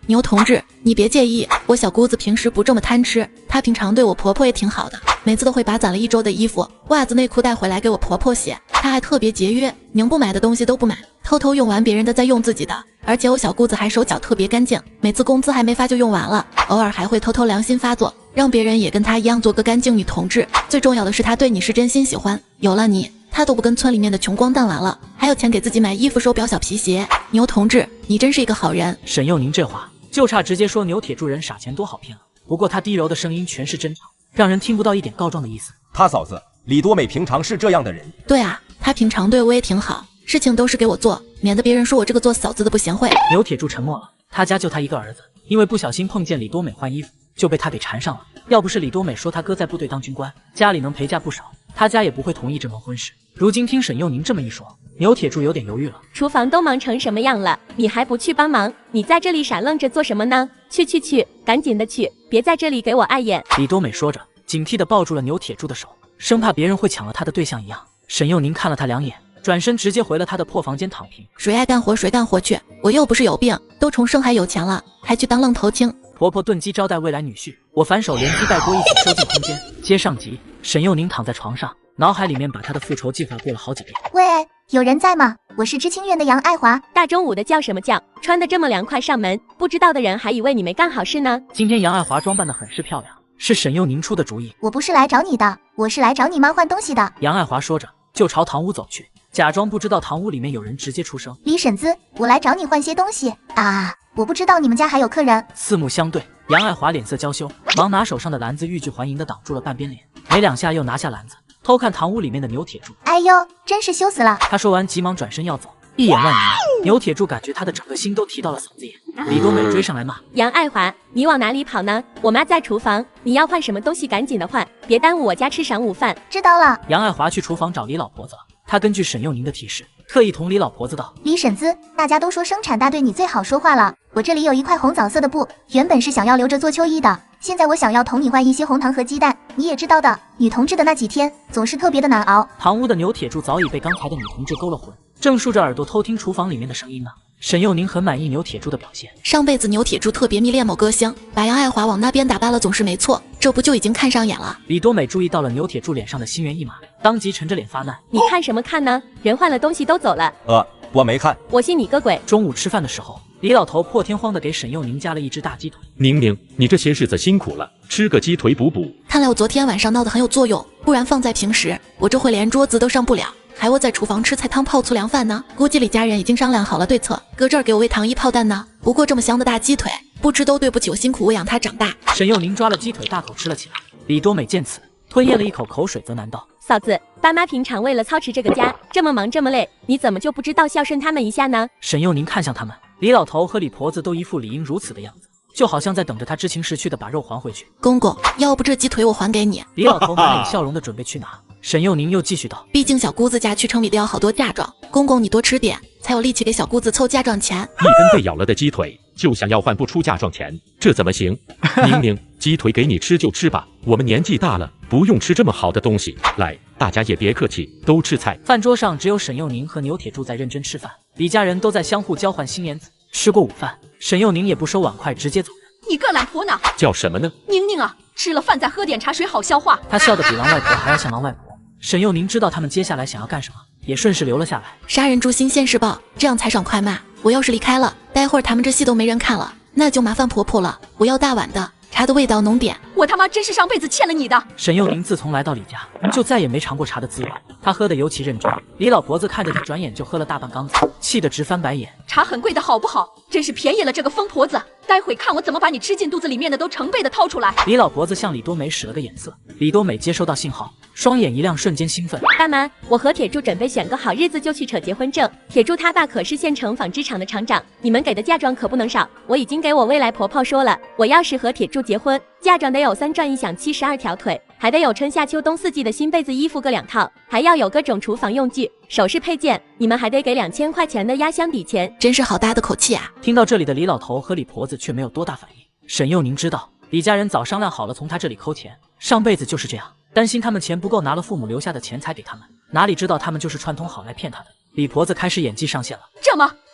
牛同志，你别介意，我小姑子平时不这么贪吃，她平常对我婆婆也挺好的，每次都会把攒了一周的衣服、袜子、内裤带回来给我婆婆洗。她还特别节约，宁不买的东西都不买，偷偷用完别人的再用自己的。而且我小姑子还手脚特别干净，每次工资还没发就用完了，偶尔还会偷偷良心发作，让别人也跟她一样做个干净女同志。最重要的是她对你是真心喜欢，有了你，她都不跟村里面的穷光蛋玩了，还有钱给自己买衣服、手表、小皮鞋。牛同志，你真是一个好人。沈佑宁这话就差直接说牛铁柱人傻钱多好骗了。不过他低柔的声音全是真诚，让人听不到一点告状的意思。他嫂子李多美平常是这样的人。对啊，她平常对我也挺好，事情都是给我做，免得别人说我这个做嫂子的不贤惠。牛铁柱沉默了，他家就他一个儿子，因为不小心碰见李多美换衣服，就被他给缠上了。要不是李多美说他哥在部队当军官，家里能陪嫁不少，他家也不会同意这门婚事。如今听沈佑宁这么一说，牛铁柱有点犹豫了。厨房都忙成什么样了，你还不去帮忙？你在这里傻愣着做什么呢？去，赶紧的去，别在这里给我碍眼。李多美说着，警惕地抱住了牛铁柱的手，生怕别人会抢了他的对象一样。沈佑宁看了他两眼，转身直接回了他的破房间躺平。谁爱干活谁干活去，我又不是有病，都重生还有钱了，还去当愣头青。婆婆炖鸡招待未来女婿，我反手连鸡带锅一起收进空间。接上集，沈佑宁躺在床上，脑海里面把他的复仇计划过了好几遍。喂，有人在吗？我是知青院的杨爱华。大中午的叫什么叫？穿得这么凉快上门，不知道的人还以为你没干好事呢。今天杨爱华装扮得很是漂亮，是沈佑宁出的主意。我不是来找你的，我是来找你妈换东西的。杨爱华说着就朝堂屋走去，假装不知道堂屋里面有人，直接出声。李婶子，我来找你换些东西啊，我不知道你们家还有客人。四目相对，杨爱华脸色娇羞，忙拿手上的篮子欲拒还迎的挡住了半边脸，没两下又拿下篮子，偷看堂屋里面的牛铁柱。哎呦，真是羞死了。他说完急忙转身要走，一眼万年，牛铁柱感觉他的整个心都提到了嗓子眼。李多美追上来骂：杨爱华，你往哪里跑呢？我妈在厨房，你要换什么东西赶紧的换，别耽误我家吃晌午饭。知道了。杨爱华去厨房找李老婆子了，他根据沈佑宁的提示，特意同李老婆子道：李婶子，大家都说生产大队你最好说话了，我这里有一块红枣色的布，原本是想要留着做秋衣的，现在我想要同你换一些红糖和鸡蛋，你也知道的，女同志的那几天总是特别的难熬。堂屋的牛铁柱早已被刚才的女同志勾了魂，正竖着耳朵偷听厨房里面的声音呢。沈佑宁很满意牛铁柱的表现，上辈子牛铁柱特别迷恋某歌星，把杨爱华往那边打扮了总是没错，这不就已经看上眼了。李多美注意到了牛铁柱脸上的心猿意马，当即沉着脸发难：你看什么看呢？人换了东西都走了。我没看，我信你个鬼。中午吃饭的时候，李老头破天荒的给沈佑宁加了一只大鸡腿。宁宁，你这些日子辛苦了，吃个鸡腿补补。看来我昨天晚上闹得很有作用，不然放在平时，我这会连桌子都上不了，还窝在厨房吃菜汤泡粗凉饭呢。估计李家人已经商量好了对策，搁这儿给我喂糖衣炮弹呢。不过这么香的大鸡腿，不吃都对不起我辛苦喂养他长大。沈佑宁抓了鸡腿大口吃了起来。李多美见此，吞咽了一口口水，则难道：嫂子，爸妈平常为了操持这个家，这么忙这么累，你怎么就不知道孝顺他们一下呢？沈佑宁看向他们，李老头和李婆子都一副理应如此的样子，就好像在等着他知情识趣的把肉还回去。公公，要不这鸡腿我还给你。李老头满脸笑容的准备去拿，沈佑宁又继续道：毕竟小姑子嫁去城里的要好多嫁妆，公公你多吃点，才有力气给小姑子凑嫁妆钱。一根被咬了的鸡腿就想要换不出嫁妆钱，这怎么行？宁宁，鸡腿给你吃就吃吧，我们年纪大了，不用吃这么好的东西。来，大家也别客气，都吃菜。饭桌上只有沈佑宁和牛铁柱在认真吃饭，李家人都在相互交换心眼子。吃过午饭，沈佑宁也不收碗筷，直接走人。你个懒婆呢？叫什么呢？宁宁啊，吃了饭再喝点茶水好消化。他笑得比狼外婆还要像狼外婆。沈佑宁知道他们接下来想要干什么，也顺势留了下来。杀人诛心现世报，这样才爽快嘛。我要是离开了，待会儿他们这戏都没人看了，那就麻烦婆婆了。我要大碗的，茶的味道浓点。我他妈真是上辈子欠了你的。沈佑宁自从来到李家，就再也没尝过茶的滋味，他喝得尤其认真。李老婆子看着他，转眼就喝了大半缸子，气得直翻白眼。茶很贵的好不好？真是便宜了这个疯婆子，待会看我怎么把你吃进肚子里面的都成倍的掏出来。李老婆子向李多美使了个眼色，李多美接收到信号，双眼一亮，瞬间兴奋。爸妈，我和铁柱准备选个好日子就去扯结婚证。铁柱他爸可是县城纺织厂的厂长，你们给的嫁妆可不能少。我已经给我未来婆婆说了，我要是和铁柱结婚，嫁妆得有3转1响72条腿，还得有春夏秋冬4季的新被子衣服各2套，还要有各种厨房用具、首饰配件，你们还得给2000块钱的压箱底钱。真是好大的口气啊！听到这里的李老头和李婆子却没有多大反应。沈佑宁知道李家人早商量好了从他这里抠钱，上辈子就是这样，担心他们钱不够，拿了父母留下的钱财给他们，哪里知道他们就是串通好来骗他的。李婆子开始演技上线了。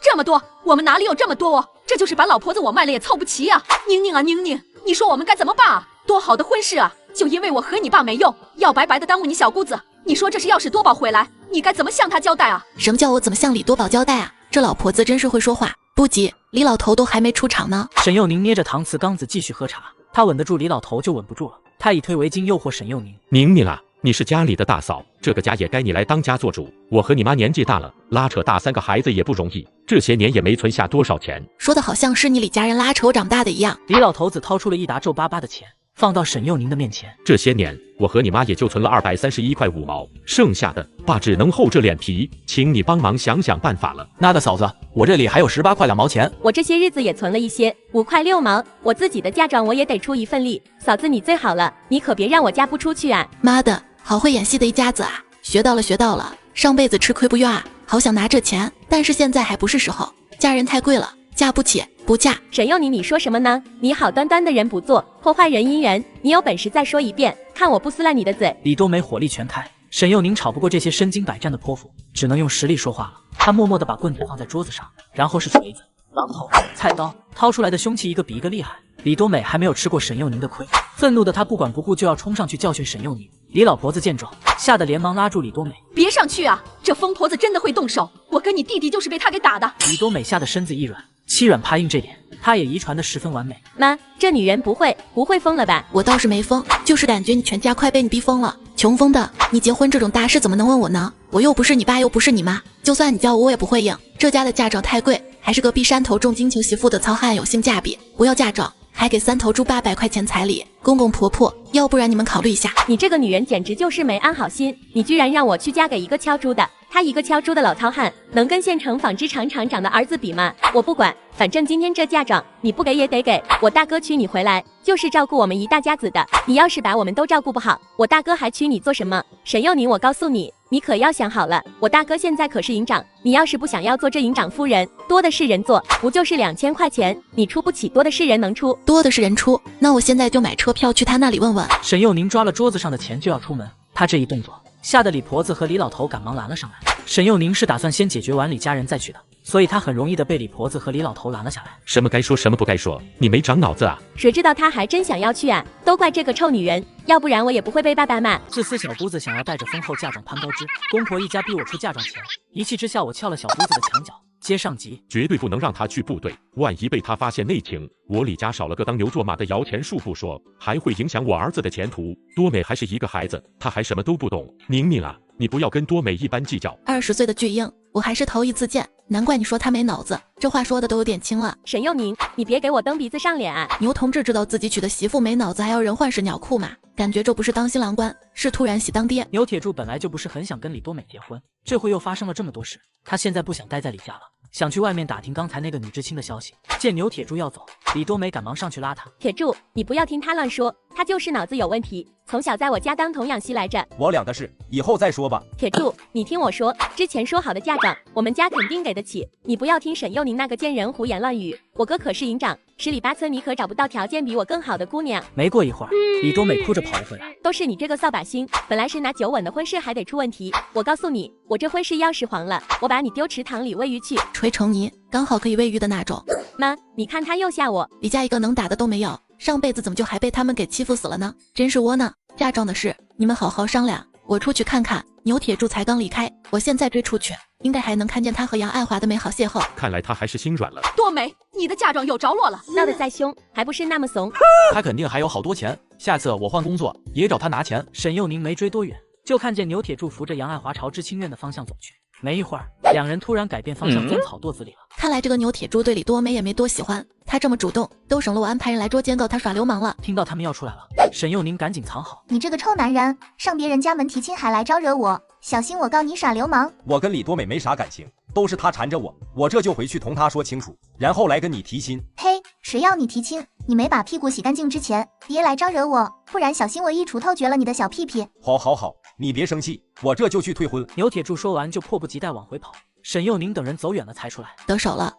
这么多，我们哪里有这么多哦？这就是把老婆子我卖了也凑不齐呀！宁宁啊宁宁，你说我们该怎么办啊？多好的婚事啊，就因为我和你爸没用，要白白的耽误你小姑子。你说这是要是多宝回来，你该怎么向他交代啊？什么叫我怎么向李多宝交代啊？这老婆子真是会说话。不急，李老头都还没出场呢。沈幼宁捏着搪瓷缸子继续喝茶，他稳得住李老头就稳不住了。他以退为进，诱惑沈幼宁。宁宁啊，你是家里的大嫂，这个家也该你来当家做主。我和你妈年纪大了，拉扯大3个孩子也不容易，这些年也没存下多少钱。说的好像是你李家人拉扯我长大的一样。李老头子掏出了一沓皱巴巴的钱，放到沈幼宁的面前。这些年我和你妈也就存了231块5毛，剩下的爸只能厚着脸皮，请你帮忙想想办法了。那个嫂子，我这里还有18块2毛钱。我这些日子也存了一些，5块6毛，我自己的嫁妆我也得出一份力。嫂子你最好了，你可别让我嫁不出去啊！妈的，好会演戏的一家子啊！学到了，上辈子吃亏不怨啊，好想拿这钱，但是现在还不是时候，嫁人太贵了，嫁不起，不嫁。沈幼宁，你说什么呢？你好端端的人不做，破坏人姻缘，你有本事再说一遍，看我不撕烂你的嘴！李多梅火力全开，沈幼宁吵不过这些身经百战的泼妇，只能用实力说话了。她默默地把棍子放在桌子上，然后是锤子、榔头、菜刀，掏出来的凶器一个比一个厉害。李多美还没有吃过沈幼宁的亏，愤怒的她不管不顾就要冲上去教训沈幼宁。李老婆子见状，吓得连忙拉住李多美：“别上去啊！这疯婆子真的会动手，我跟你弟弟就是被她给打的。”李多美吓得身子一软，欺软怕硬这点她也遗传的十分完美。妈，这女人不会疯了吧？我倒是没疯，就是感觉你全家快被你逼疯了。穷疯的，你结婚这种大事怎么能问我呢？我又不是你爸，又不是你妈，就算你叫我也不会应。这家的嫁妆太贵，还是隔壁山头种金球媳妇的糙汉有性价比。不要嫁妆，还给3头猪800块钱彩礼，公公婆婆，要不然你们考虑一下。你这个女人简直就是没安好心，你居然让我去嫁给一个敲猪的，他一个敲猪的老糙汉，能跟县城纺织厂厂长的儿子比吗？我不管，反正今天这嫁妆你不给也得给。我大哥娶你回来就是照顾我们一大家子的，你要是把我们都照顾不好，我大哥还娶你做什么？沈幼宁，我告诉你，你可要想好了，我大哥现在可是营长，你要是不想要做这营长夫人，多的是人做，不就是2000块钱，你出不起，多的是人能出，多的是人出。那我现在就买车票去他那里问问。沈幼宁抓了桌子上的钱就要出门，他这一动作吓得李婆子和李老头赶忙拦了上来。沈幼宁是打算先解决完李家人再去的，所以他很容易的被李婆子和李老头拦了下来。什么该说什么不该说，你没长脑子啊？谁知道他还真想要去啊，都怪这个臭女人，要不然我也不会被爸爸骂。自私小姑子想要带着丰厚嫁妆攀高枝，公婆一家逼我出嫁妆钱，一气之下我撬了小姑子的墙角。接上集，绝对不能让他去部队，万一被他发现内情，我李家少了个当牛做马的摇钱树不说，还会影响我儿子的前途。多美还是一个孩子，她还什么都不懂。宁宁啊，你不要跟多美一般计较。20岁的巨婴，我还是头一次见，难怪你说他没脑子，这话说的都有点轻了。沈幼宁，你别给我蹬鼻子上脸啊！牛同志知道自己娶的媳妇没脑子，还要人换是鸟裤嘛？感觉这不是当新郎官，是突然喜当爹。牛铁柱本来就不是很想跟李多美结婚，这回又发生了这么多事，他现在不想待在李家了，想去外面打听刚才那个女知青的消息。见牛铁柱要走，李多美赶忙上去拉他。铁柱，你不要听他乱说，他就是脑子有问题，从小在我家当童养媳来着。我俩的事以后再说吧。铁柱，你听我说，之前说好的嫁妆，我们家肯定给得起，你不要听沈幼宁那个贱人胡言乱语。我哥可是营长，10里8村你可找不到条件比我更好的姑娘。没过一会儿，李多美哭着跑了回来。都是你这个扫把星，本来是拿9稳的婚事还得出问题。我告诉你，我这婚事要是黄了，我把你丢池塘里喂鱼去，锤成泥，刚好可以喂鱼的那种。妈，你看他又吓我，李家一个能打的都没有，上辈子怎么就还被他们给欺负死了呢？真是窝囊。嫁妆的事你们好好商量，我出去看看。牛铁柱才刚离开，我现在追出去，应该还能看见他和杨爱华的美好邂逅。看来他还是心软了。多美，你的嫁妆有着落了，闹得再凶还不是那么怂。他肯定还有好多钱，下次我换工作也找他拿钱。沈幼宁没追多远，就看见牛铁柱扶着杨爱华朝知青院的方向走去。没一会儿，两人突然改变方向，钻草垛子里了。看来这个牛铁柱对李多美也没多喜欢，他这么主动，都省了我安排人来捉奸告他耍流氓了。听到他们要出来了，沈幼宁赶紧藏好。你这个臭男人，上别人家门提亲还来招惹我，小心我告你耍流氓。我跟李多美没啥感情，都是他缠着我，我这就回去同他说清楚，然后来跟你提亲。呸，谁要你提亲？你没把屁股洗干净之前，别来招惹我，不然小心我一锄头掘了你的小屁屁。好，你别生气，我这就去退婚。牛铁柱说完就迫不及待往回跑，沈幼宁等人走远了才出来。得手了。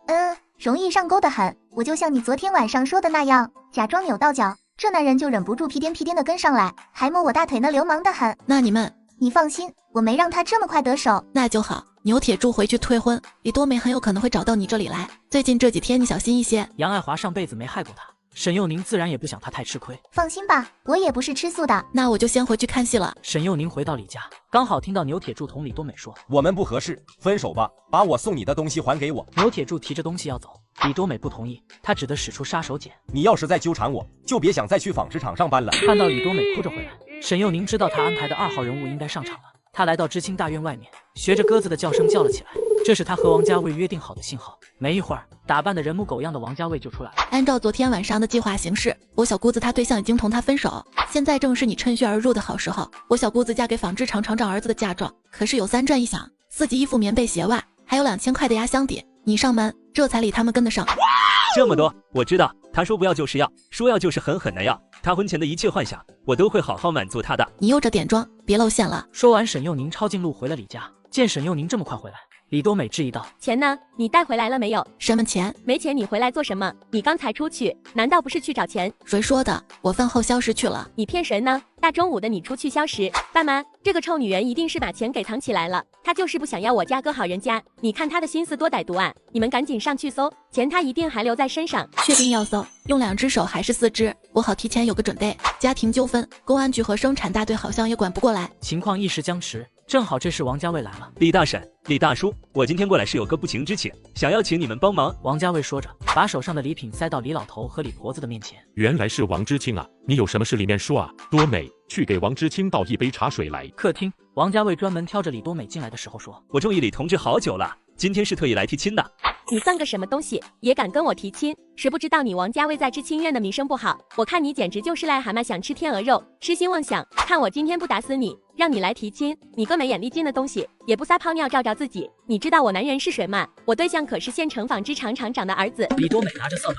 容易上钩的很，我就像你昨天晚上说的那样，假装扭到脚，这男人就忍不住屁颠屁颠的跟上来，还摸我大腿呢，流氓的很。那你们你放心，我没让他这么快得手。那就好，牛铁柱回去退婚，李多美很有可能会找到你这里来。最近这几天你小心一些。杨爱华上辈子没害过他，沈幼宁自然也不想他太吃亏。放心吧，我也不是吃素的。那我就先回去看戏了。沈幼宁回到李家，刚好听到牛铁柱同李多美说：“我们不合适，分手吧，把我送你的东西还给我。”牛铁柱提着东西要走，李多美不同意，他只得使出杀手锏。你要是再纠缠我，就别想再去纺织厂上班了。看到李多美哭着回来，沈幼宁知道他安排的2号人物应该上场了。他来到知青大院外面，学着鸽子的叫声叫了起来，这是他和王家卫约定好的信号。没一会儿，打扮的人模狗样的王家卫就出来了。按照昨天晚上的计划行事，我小姑子她对象已经同他分手，现在正是你趁虚而入的好时候。我小姑子嫁给纺织厂厂长儿子的嫁妆，可是有3转1响，4级衣服、棉被、鞋袜，还有2000块的压箱底。你上门，这彩礼他们跟得上。这么多，我知道，他说不要就是要，说要就是狠狠的要。他婚前的一切幻想，我都会好好满足他的。你又着点妆，别露馅了。说完，沈幼宁抄近路回了李家。见沈幼宁这么快回来，李多美质疑道：“钱呢？你带回来了没有？”“什么钱？没钱你回来做什么？你刚才出去，难道不是去找钱？”“谁说的？我饭后消食去了。”“你骗谁呢？大中午的你出去消食？爸妈，这个臭女人一定是把钱给藏起来了，她就是不想要我家割好人家。你看她的心思多歹毒啊！你们赶紧上去搜，钱她一定还留在身上。”“确定要搜？用2只手还是4只？我好提前有个准备。家庭纠纷，公安局和生产大队好像也管不过来。”情况一时僵持，正好这时王家卫来了。李大婶、李大叔，我今天过来是有个不情之请，想要请你们帮忙。王家卫说着，把手上的礼品塞到李老头和李婆子的面前。原来是王知青啊，你有什么事里面说啊？多美，去给王知青倒一杯茶水来。客厅，王家卫专门挑着李多美进来的时候说：“我注意李同志好久了，今天是特意来提亲的。”“你算个什么东西，也敢跟我提亲？谁不知道你王家卫在知青院的名声不好？我看你简直就是癞蛤蟆想吃天鹅肉，痴心妄想！看我今天不打死你，让你来提亲，你个没眼力劲的东西，也不撒泡尿照照自己！你知道我男人是谁吗？我对象可是县城纺织厂厂长的儿子。”李多美拿着扫把：“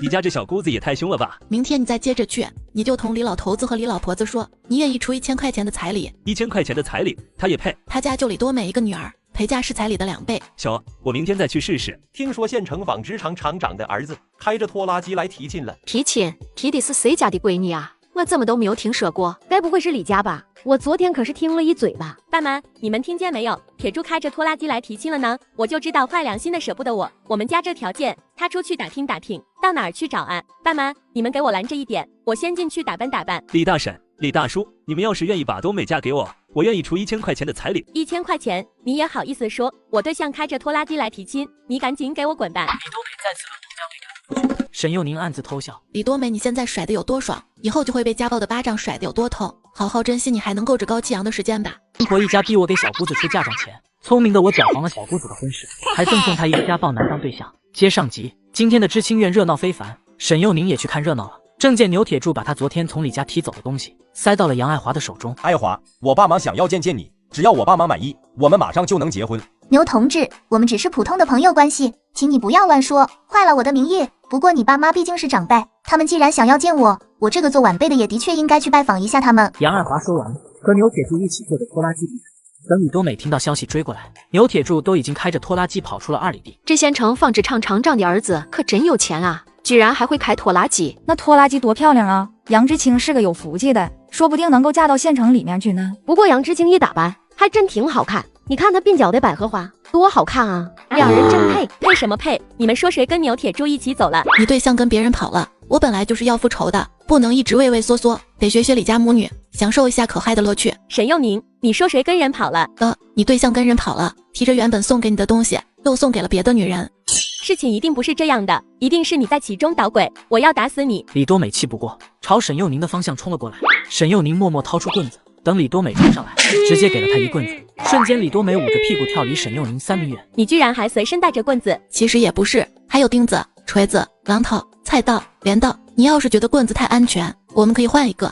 你家这小姑子也太凶了吧！明天你再接着去，你就同李老头子和李老婆子说，你愿意出1000块钱的彩礼。1000块钱的彩礼，他也配？他家就李多美一个女儿。”陪嫁是彩礼的2倍。小，我明天再去试试。听说县城纺织厂厂长的儿子开着拖拉机来提亲了。提亲？提的是谁家的闺女啊？我怎么都没有听说过？该不会是李家吧？我昨天可是听了一嘴巴。爸妈，你们听见没有？铁柱开着拖拉机来提亲了呢。我就知道坏良心的舍不得我。我们家这条件，他出去打听打听，到哪儿去找啊？爸妈，你们给我拦着一点，我先进去打扮打扮。李大婶、李大叔，你们要是愿意把多美嫁给我，我愿意出1000块钱的彩礼。1000块钱，你也好意思说？我对象开着拖拉机来提亲，你赶紧给我滚吧！李多美再次把王家卫赶出去。沈幼宁暗自偷笑。李多美，你现在甩的有多爽，以后就会被家暴的巴掌甩的有多痛。好好珍惜你还能够趾高气扬的时间吧。婆一家逼我给小姑子出嫁妆钱，聪明的我搅黄了小姑子的婚事，还赠送她一个家暴男当对象。接上集，今天的知青院热闹非凡，沈幼宁也去看热闹了。正见牛铁柱把他昨天从李家提走的东西塞到了杨爱华的手中。爱华，我爸妈想要见见你，只要我爸妈满意，我们马上就能结婚。牛同志，我们只是普通的朋友关系，请你不要乱说，坏了我的名誉。不过你爸妈毕竟是长辈，他们既然想要见我，我这个做晚辈的也的确应该去拜访一下他们。杨爱华说完，和牛铁柱一起坐着拖拉机离开。等李多美听到消息追过来，牛铁柱都已经开着拖拉机跑出了2里地。这县城纺织厂厂长的儿子可真有钱啊，居然还会开拖拉机。那拖拉机多漂亮啊！杨知青是个有福气的，说不定能够嫁到县城里面去呢。不过杨知青一打扮还真挺好看，你看他鬓角的百合花多好看啊，两人真配。配什么配？你们说谁跟牛铁柱一起走了？你对象跟别人跑了，我本来就是要复仇的，不能一直畏畏缩缩，得学学李家母女，享受一下可嗨的乐趣。沈幼宁，你说谁跟人跑了？你对象跟人跑了，提着原本送给你的东西，又送给了别的女人。事情一定不是这样的，一定是你在其中捣鬼，我要打死你！李多美气不过，朝沈幼宁的方向冲了过来。沈幼宁默默掏出棍子，等李多美冲上来，直接给了她一棍子。瞬间，李多美捂着屁股跳离沈幼宁3米远。你居然还随身带着棍子？其实也不是，还有钉子、锤子、榔头、菜刀、镰刀。你要是觉得棍子太安全，我们可以换一个。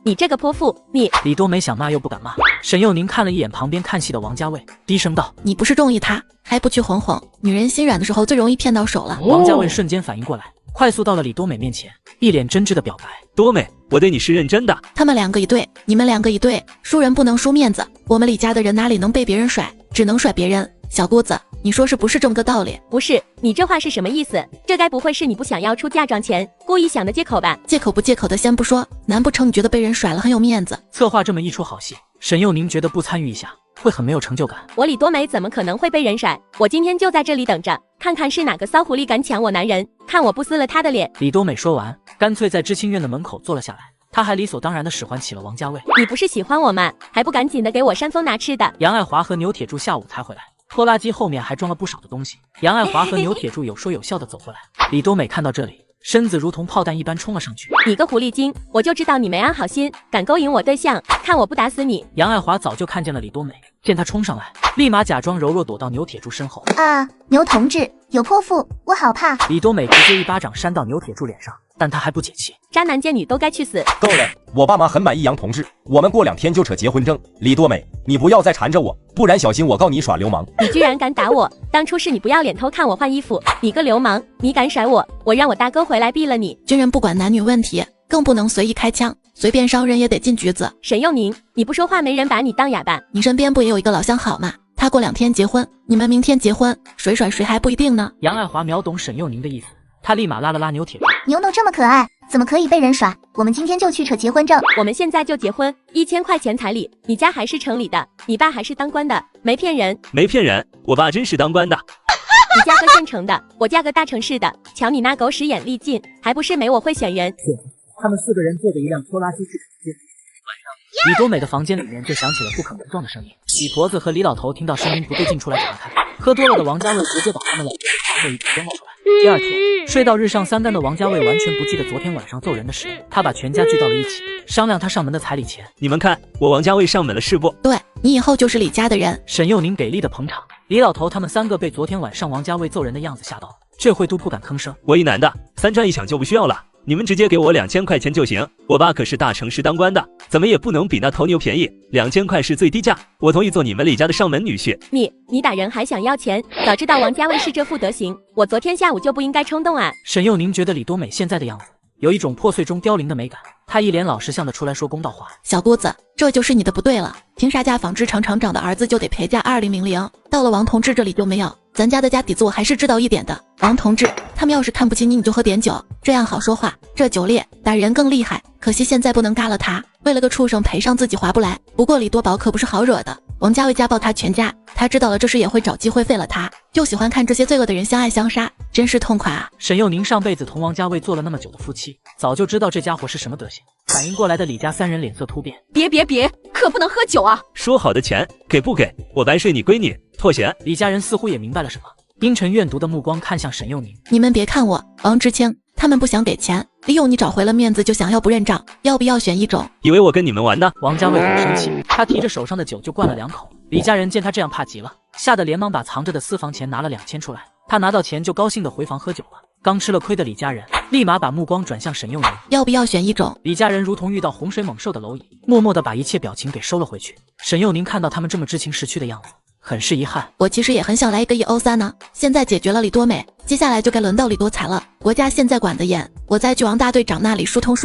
你这个泼妇，你！李多美想骂又不敢骂。沈幼宁看了一眼旁边看戏的王家卫，低声道：“你不是中意他，还不去哄哄？女人心软的时候最容易骗到手了。”王家卫瞬间反应过来，快速到了李多美面前，一脸真挚的表白：“多美，我对你是认真的。”他们2个一对，你们2个一对，输人不能输面子。我们李家的人哪里能被别人甩，只能甩别人。小姑子，你说是不是这么个道理？不是，你这话是什么意思？这该不会是你不想要出嫁妆钱，故意想的借口吧？借口不借口的先不说，难不成你觉得被人甩了很有面子？策划这么一出好戏，沈幼宁觉得不参与一下会很没有成就感。我李多美怎么可能会被人甩？我今天就在这里等着，看看是哪个骚狐狸敢抢我男人，看我不撕了他的脸。李多美说完，干脆在知青院的门口坐了下来。她还理所当然地使唤起了王家卫。你不是喜欢我吗？还不赶紧的给我扇风拿吃的。杨爱华和牛铁柱下午才回来，拖拉机后面还装了不少的东西。杨爱华和牛铁柱有说有笑地走过来。李多美看到这里，身子如同炮弹一般冲了上去。你个狐狸精，我就知道你没安好心，敢勾引我对象，看我不打死你！杨爱华早就看见了李多美，见她冲上来，立马假装柔弱躲到牛铁柱身后。啊，牛同志有泼妇，我好怕！李多美直接一巴掌扇到牛铁柱脸上，但他还不解气。渣男贱女都该去死！够了，我爸妈很满意杨同志，我们过2天就扯结婚证。李多美，你不要再缠着我，不然小心我告你耍流氓！你居然敢打我！当初是你不要脸偷看我换衣服，你个流氓！你敢甩我，我让我大哥回来毙了你！军人不管男女问题，更不能随意开枪，随便伤人也得进局子。沈幼宁，你不说话没人把你当哑巴。你身边不也有一个老相好吗？他过2天结婚，你们明天结婚，谁甩谁还不一定呢。杨爱华秒懂沈幼宁的意思，他立马拉了拉牛铁柱。牛牛这么可爱，怎么可以被人耍？我们今天就去扯结婚证。我们现在就结婚，1000块钱彩礼，你家还是城里的，你爸还是当官的，没骗人。没骗人，我爸真是当官的。你嫁个县城的，我嫁个大城市的，瞧你那狗屎眼力劲，还不是没我会选人。他们4个人坐着一辆拖拉机去扯街。李多美的房间里面就响起了不可名状的声音。李婆子和李老头听到声音不对劲，出来查看。喝多了的王家卫直接把他们两个人一起扔了出来。第2天，睡到日上3竿的王家卫完全不记得昨天晚上揍人的事，他把全家聚到了一起，商量他上门的彩礼钱。你们看，我王家卫上门了是不？对，你以后就是李家的人。沈幼宁给力的捧场。李老头他们3个被昨天晚上王家卫揍人的样子吓到了，这回都不敢吭声。我一男的，3战1响就不需要了。你们直接给我2000块钱就行，我爸可是大城市当官的，怎么也不能比那头牛便宜，2000块是最低价，我同意做你们李家的上门女婿。你打人还想要钱？早知道王家卫是这副德行，我昨天下午就不应该冲动啊！沈幼宁觉得李多美现在的样子有一种破碎中凋零的美感，她一脸老实相的出来说公道话。小姑子，这就是你的不对了，凭啥家纺织厂厂长的儿子就得陪嫁2000，到了王同志这里就没有？咱家的家底子我还是知道一点的。王同志，他们要是看不起你，你就喝点酒，这样好说话。这酒烈打人更厉害，可惜现在不能嘎了他，为了个畜生赔上自己划不来。不过李多宝可不是好惹的，王家卫家暴他全家，他知道了这事也会找机会废了他，就喜欢看这些罪恶的人相爱相杀，真是痛快啊！沈幼宁上辈子同王家卫做了那么久的夫妻，早就知道这家伙是什么德行。反应过来的李家3人脸色突变。别，可不能喝酒啊！说好的钱给不给？我白睡你归你，脱嫌。李家人似乎也明白了什么，阴沉怨毒的目光看向沈幼宁。你们别看我王知青，他们不想给钱，利用你找回了面子就想要不认账，要不要选一种？以为我跟你们玩呢？王家卫很生气，他提着手上的酒就灌了2口。李家人见他这样怕极了，吓得连忙把藏着的私房钱拿了2000出来。他拿到钱就高兴地回房喝酒了。刚吃了亏的李家人立马把目光转向沈幼宁，要不要选一种？李家人如同遇到洪水猛兽的蝼蚁，默默地把一切表情给收了回去。沈幼宁看到他们这么知情识趣的样子，很是遗憾。我其实也很想来一个1欧3呢。现在解决了李多美，接下来就该轮到李多才了。国家现在管得严，我在巨王大队长那里疏通，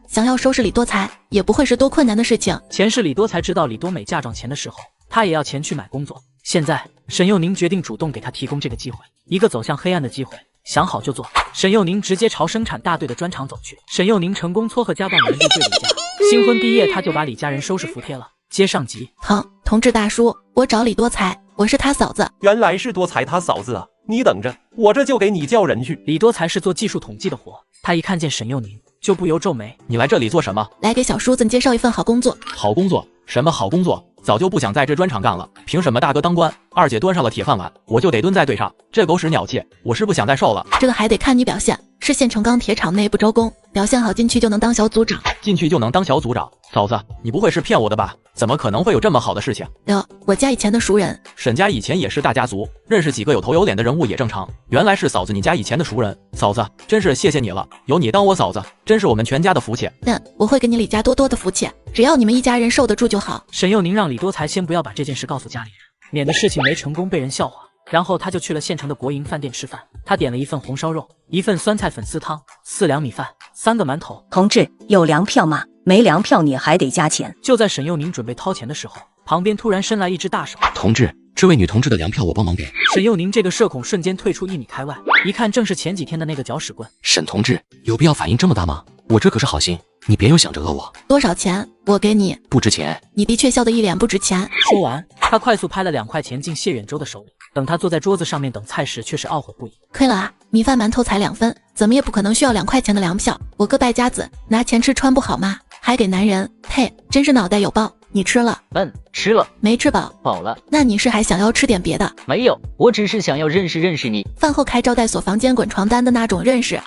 想要收拾李多才也不会是多困难的事情。前世李多才知道李多美嫁妆钱的时候，他也要钱去买工作。现在沈幼宁决定主动给他提供这个机会，一个走向黑暗的机会。想好就做。沈幼宁直接朝生产大队的专场走去。沈幼宁成功撮合家暴男入赘李家，新婚第1夜他就把李家人收拾服帖了。接上集。同志大叔，我找李多才，我是他嫂子。原来是多才他嫂子啊！你等着，我这就给你叫人去。李多才是做技术统计的活，他一看见沈幼宁就不由皱眉。你来这里做什么？来给小叔子介绍一份好工作。好工作？什么好工作？早就不想在这砖厂干了，凭什么大哥当官，二姐端上了铁饭碗，我就得蹲在队上？这狗屎鸟气，我是不想再受了。这个还得看你表现，是县城钢铁厂内部招工，表现好进去就能当小组长。进去就能当小组长？嫂子，你不会是骗我的吧？怎么可能会有这么好的事情？我家以前的熟人。沈家以前也是大家族，认识几个有头有脸的人物也正常。原来是嫂子你家以前的熟人，嫂子真是谢谢你了，有你当我嫂子，真是我们全家的福气。我会给你李家多多的福气，只要你们一家人受得住就好。沈幼宁让李多才先不要把这件事告诉家里人，免得事情没成功被人笑话。然后他就去了县城的国营饭店吃饭，他点了一份红烧肉，1份酸菜粉丝汤，4两米饭，3个馒头。同志，有粮票吗？没粮票你还得加钱。就在沈幼宁准备掏钱的时候，旁边突然伸来一只大手。同志，这位女同志的粮票我帮忙给。沈幼宁这个社恐瞬间退出1米开外，一看正是前几天的那个搅屎棍。沈同志，有必要反应这么大吗？我这可是好心，你别又想着讹我。多少钱？我给你。不值钱。你的确笑得一脸不值钱。说完，他快速拍了2块钱进谢远洲的手里。等他坐在桌子上面等菜时，却是懊悔不已。亏了啊！米饭馒头才2分，怎么也不可能需要2块钱的粮票。我个败家子，拿钱吃穿不好吗？还给男人，呸！真是脑袋有包。你吃了？吃了。没吃饱？饱了。那你是还想要吃点别的？没有，我只是想要认识你。饭后开招待所房间滚床单的那种认识。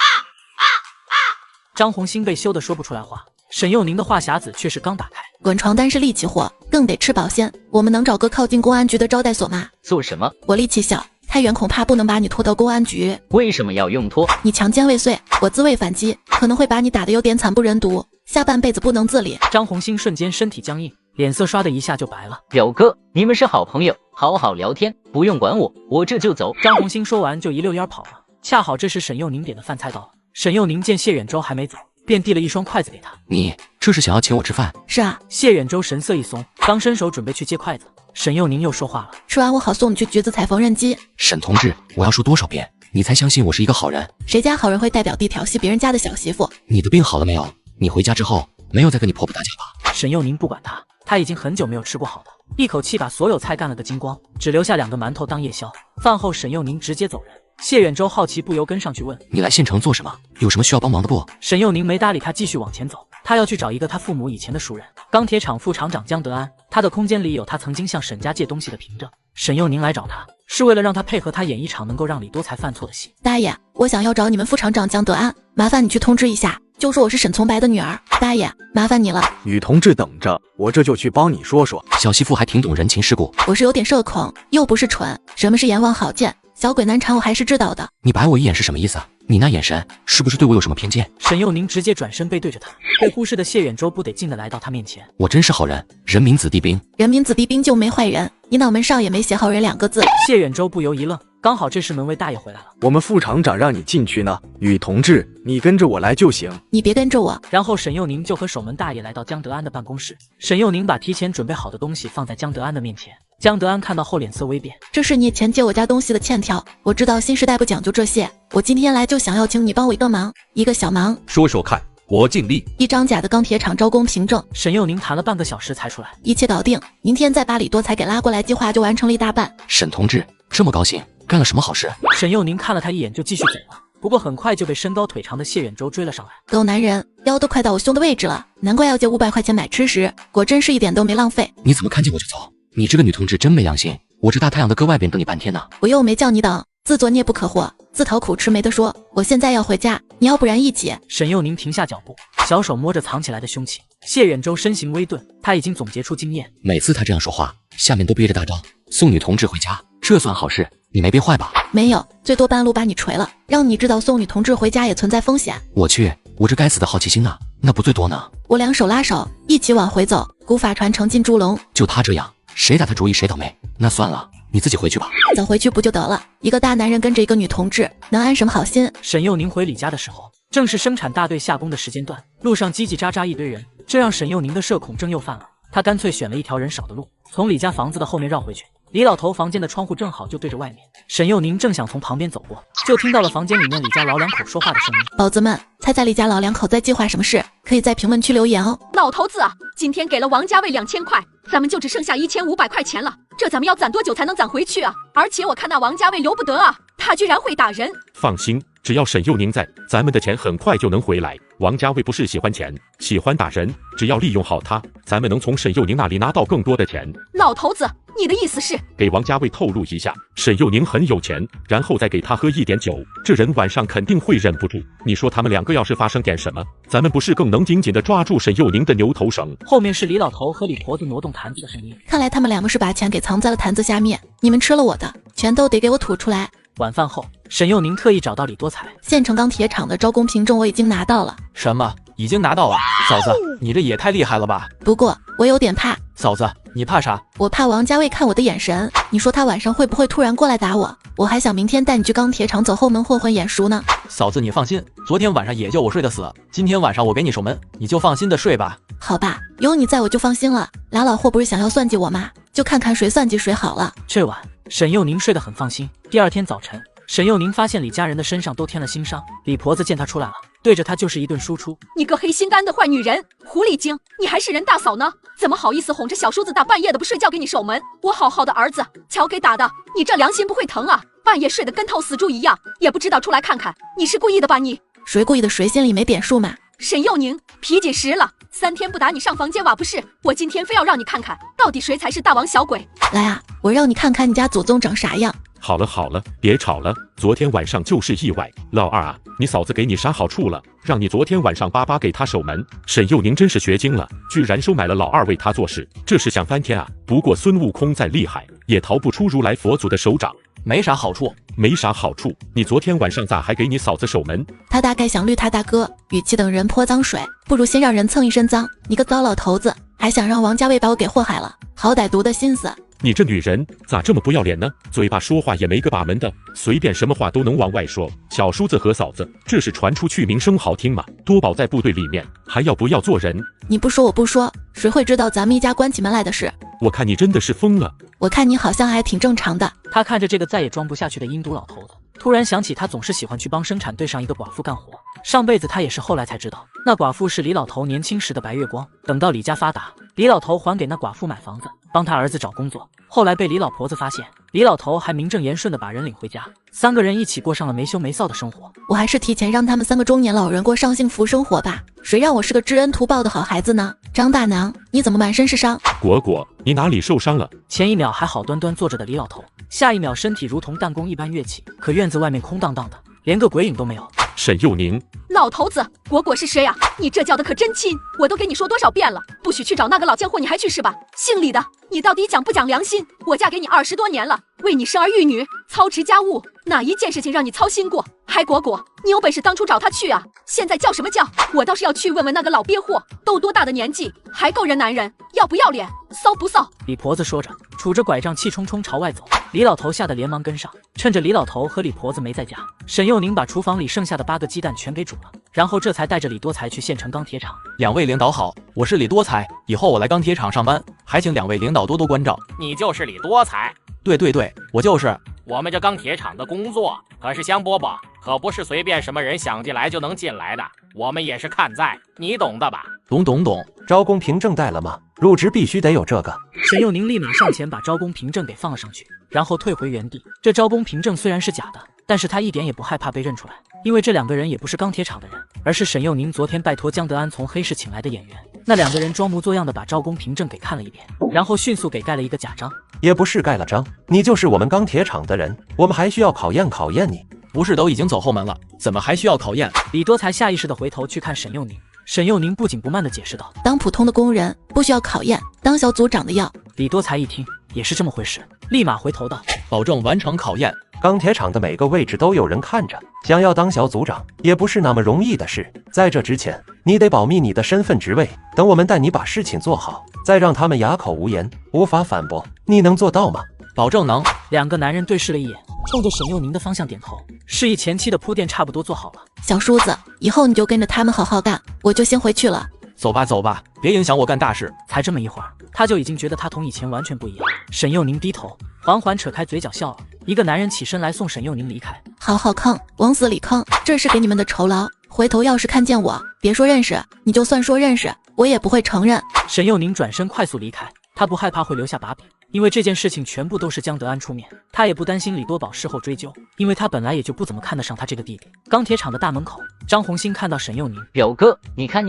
张红星被羞得说不出来话，沈幼宁的话匣子却是刚打开。滚床单是利器活，更得吃饱先。我们能找个靠近公安局的招待所吗？做什么？我力气小，太远恐怕不能把你拖到公安局。为什么要用拖？你强奸未遂，我自卫反击，可能会把你打得有点惨不忍睹，下半辈子不能自理。张红星瞬间身体僵硬，脸色刷的一下就白了。表哥，你们是好朋友，好好聊天，不用管我，我这就走。张红星说完就一溜烟跑了。恰好这时沈幼宁点的饭菜到了，沈幼宁见谢远洲还没走，便递了一双筷子给他。你这是想要请我吃饭？是啊。谢远洲神色一松，刚伸手准备去接筷子，沈幼宁又说话了。吃完我好送你去橘子采缝纫机。沈同志，我要说多少遍，你才相信我是一个好人？谁家好人会代表地调戏别人家的小媳妇？你的病好了没有？你回家之后没有再跟你婆婆打架吧？沈幼宁不管他，他已经很久没有吃过好的，一口气把所有菜干了个精光，只留下2个馒头当夜宵。饭后沈幼宁直接走人。谢远洲好奇不由跟上去问：你来县城做什么？有什么需要帮忙的不？沈幼宁没搭理他，继续往前走。他要去找一个他父母以前的熟人，钢铁厂副厂长江德安。他的空间里有他曾经向沈家借东西的凭证。沈幼宁来找他，是为了让他配合他演一场能够让李多才犯错的戏。大爷，我想要找你们副厂长江德安，麻烦你去通知一下，就说我是沈从白的女儿。大爷，麻烦你了。女同志等着，我这就去帮你说说。小媳妇还挺懂人情世故。我是有点社恐，又不是蠢。什么是阎王好见？小鬼难缠我还是知道的。你白我一眼是什么意思啊？你那眼神是不是对我有什么偏见？沈幼宁直接转身背对着他，被忽视的谢远洲不得劲的来到他面前。我真是好人，人民子弟兵。人民子弟兵就没坏人，你脑门上也没写好人2个字。谢远洲不由一愣，刚好这时门卫大爷回来了。我们副厂长让你进去呢，女同志，你跟着我来就行。你别跟着我。然后沈幼宁就和守门大爷来到江德安的办公室。沈幼宁把提前准备好的东西放在江德安的面前。江德安看到后脸色微变，这是你以前借我家东西的欠条，我知道新时代不讲究这些，我今天来就想要请你帮我一个忙，一个小忙。说说看，我尽力。一张假的钢铁厂招工凭证。沈幼宁谈了半个小时才出来，一切搞定，明天再把李多才给拉过来，计划就完成了一大半。沈同志这么高兴，干了什么好事？沈幼宁看了他一眼就继续走了，不过很快就被身高腿长的谢远洲追了上来。狗男人，腰都快到我胸的位置了，难怪要借500块钱买吃食，果真是一点都没浪费。你怎么看见我就走？你这个女同志真没良心，我这大太阳的搁外边等你半天呢。我又没叫你等，自作孽不可活，自讨苦吃没得说。我现在要回家，你要不然一起。沈幼宁停下脚步，小手摸着藏起来的凶器。谢远洲身形微顿，他已经总结出经验，每次他这样说话，下面都憋着大招。送女同志回家，这算好事？你没憋坏吧？没有，最多半路把你锤了，让你知道送女同志回家也存在风险。我去，我这该死的好奇心呢，那不最多呢？我俩手拉手，一起往回走，古法传承进猪笼。就他这样，谁打他主意谁倒霉。那算了，你自己回去吧。早回去不就得了？一个大男人跟着一个女同志，能安什么好心？沈幼宁回李家的时候，正是生产大队下工的时间段，路上叽叽喳喳一堆人，这让沈幼宁的社恐症又犯了。他干脆选了一条人少的路，从李家房子的后面绕回去。李老头房间的窗户正好就对着外面，沈幼宁正想从旁边走过，就听到了房间里面李家老两口说话的声音。宝子们，猜猜李家老两口在计划什么事？可以在评论区留言哦。老头子啊，今天给了王家卫2000块，咱们就只剩下1500块钱了，这咱们要攒多久才能攒回去啊？而且我看那王家卫由不得啊，他居然会打人。放心，只要沈幼宁在，咱们的钱很快就能回来。王家卫不是喜欢钱，喜欢打人，只要利用好他，咱们能从沈幼宁那里拿到更多的钱。老头子，你的意思是给王家卫透露一下，沈幼宁很有钱，然后再给他喝一点酒，这人晚上肯定会忍不住。你说他们两个要是发生点什么，咱们不是更能紧紧地抓住沈幼宁的牛头绳？后面是李老头和李婆子挪动坛子的声音。看来他们两个是把钱给藏在了坛子下面，你们吃了我的，全都得给我吐出来。晚饭后，沈幼宁特意找到李多才。县城钢铁厂的招工凭证我已经拿到了。什么？已经拿到了？嫂子，你这也太厉害了吧！不过我有点怕。嫂子，你怕啥？我怕王家卫看我的眼神。你说他晚上会不会突然过来打我？我还想明天带你去钢铁厂走后门混混眼熟呢。嫂子，你放心，昨天晚上也就我睡得死，今天晚上我给你守门，你就放心的睡吧。好吧，有你在我就放心了。俩老货不是想要算计我吗？就看看谁算计谁好了。这晚，沈幼宁睡得很放心。第二天早晨，沈幼宁发现李家人的身上都添了新伤。李婆子见她出来了，对着他就是一顿输出。你个黑心肝的坏女人，狐狸精，你还是人大嫂呢？怎么好意思哄着小叔子大半夜的不睡觉给你守门？我好好的儿子，瞧给打的，你这良心不会疼啊？半夜睡得跟头死猪一样，也不知道出来看看，你是故意的吧你？谁故意的谁心里没扁数嘛？沈幼宁，脾气实了，3天不打你上房揭瓦不是？我今天非要让你看看，到底谁才是大王小鬼？来啊，我让你看看你家祖宗长啥样。好了好了，别吵了，昨天晚上就是意外。老二啊，你嫂子给你啥好处了，让你昨天晚上巴巴给她守门？沈幼宁真是学精了，居然收买了老二为她做事，这是想翻天啊！不过孙悟空再厉害，也逃不出如来佛祖的手掌。没啥好处，没啥好处。你昨天晚上咋还给你嫂子守门？他大概想绿他大哥，与其等人泼脏水，不如先让人蹭一身脏。你个糟老头子，还想让王家卫把我给祸害了，好歹毒的心思！你这女人咋这么不要脸呢？嘴巴说话也没个把门的，随便什么话都能往外说。小叔子和嫂子，这是传出去名声好听吗？多宝在部队里面，还要不要做人？你不说我不说，谁会知道咱们一家关起门来的事？我看你真的是疯了。我看你好像还挺正常的。他看着这个再也装不下去的阴毒老头子，突然想起他总是喜欢去帮生产队上一个寡妇干活。上辈子他也是后来才知道，那寡妇是李老头年轻时的白月光。等到李家发达，李老头还给那寡妇买房子，帮他儿子找工作。后来被李老婆子发现，李老头还名正言顺的把人领回家，3个人一起过上了没羞没臊的生活。我还是提前让他们3个中年老人过上幸福生活吧。谁让我是个知恩图报的好孩子呢？张大娘，你怎么满身是伤？果果，你哪里受伤了？前一秒还好端端坐着的李老头，下一秒身体如同弹弓一般跃起，可院子外面空荡荡的，连个鬼影都没有。沈幼宁，老头子，果果是谁啊？你这叫的可真亲！我都跟你说多少遍了，不许去找那个老贱货，你还去是吧？姓李的，你到底讲不讲良心？我嫁给你20多年了，为你生儿育女，操持家务，哪一件事情让你操心过？还果果，你有本事当初找他去啊！现在叫什么叫？我倒是要去问问那个老鳖货，都多大的年纪，还够人男人？要不要脸？骚不骚？李婆子说着，杵着拐杖气冲冲朝外走。李老头吓得连忙跟上，趁着李老头和李婆子没在家，沈幼宁把厨房里剩下的8个鸡蛋全给煮了，然后这才带着李多才去县城钢铁厂。2位领导好，我是李多才，以后我来钢铁厂上班，还请2位领导多多关照。你就是李多才？对，我就是。我们这钢铁厂的工作可是香饽饽，可不是随便什么人想进来就能进来的，我们也是看在，你懂的吧？懂。招工凭证带了吗？入职必须得有这个。沈幼宁立马上前把招工凭证给放了上去，然后退回原地。这招工凭证虽然是假的，但是他一点也不害怕被认出来，因为这2个人也不是钢铁厂的人，而是沈幼宁昨天拜托江德安从黑市请来的演员。那2个人装模作样的把招工凭证给看了一遍，然后迅速给盖了一个假章。也不是盖了章，你就是我们钢铁厂的人，我们还需要考验你。不是都已经走后门了，怎么还需要考验？李多才下意识的回头去看沈幼宁，沈幼宁不紧不慢的解释道：当普通的工人不需要考验，当小组长的要。李多才一听也是这么回事，立马回头道：保证完成考验。钢铁厂的每个位置都有人看着，想要当小组长也不是那么容易的事。在这之前，你得保密你的身份职位，等我们带你把事情做好，再让他们哑口无言，无法反驳。你能做到吗？保证能。2个男人对视了一眼，冲着沈幼宁的方向点头，示意前期的铺垫差不多做好了。小叔子，以后你就跟着他们好好干，我就先回去了。走吧，别影响我干大事。才这么一会儿，他就已经觉得他同以前完全不一样。沈幼宁低头，缓缓扯开嘴角笑了。一个男人起身来送沈幼宁离开。好坑，往死里坑，这是给你们的酬劳。回头要是看见我，别说认识，你就算说认识，我也不会承认。沈幼宁转身快速离开，他不害怕会留下把柄，因为这件事情全部都是江德安出面。他也不担心李多宝事后追究，因为他本来也就不怎么看得上他这个弟弟。钢铁厂的大门口，张红星看到沈幼宁，表哥，你看，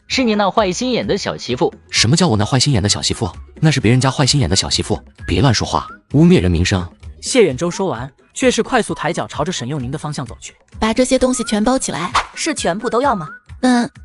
是你那坏心眼的小媳妇。什么叫我那坏心眼的小媳妇？那是别人家坏心眼的小媳妇，别乱说话，污蔑人名声。谢远洲说完，却是快速抬脚朝着沈幼宁的方向走去。把这些东西全包起来。是全部都要吗？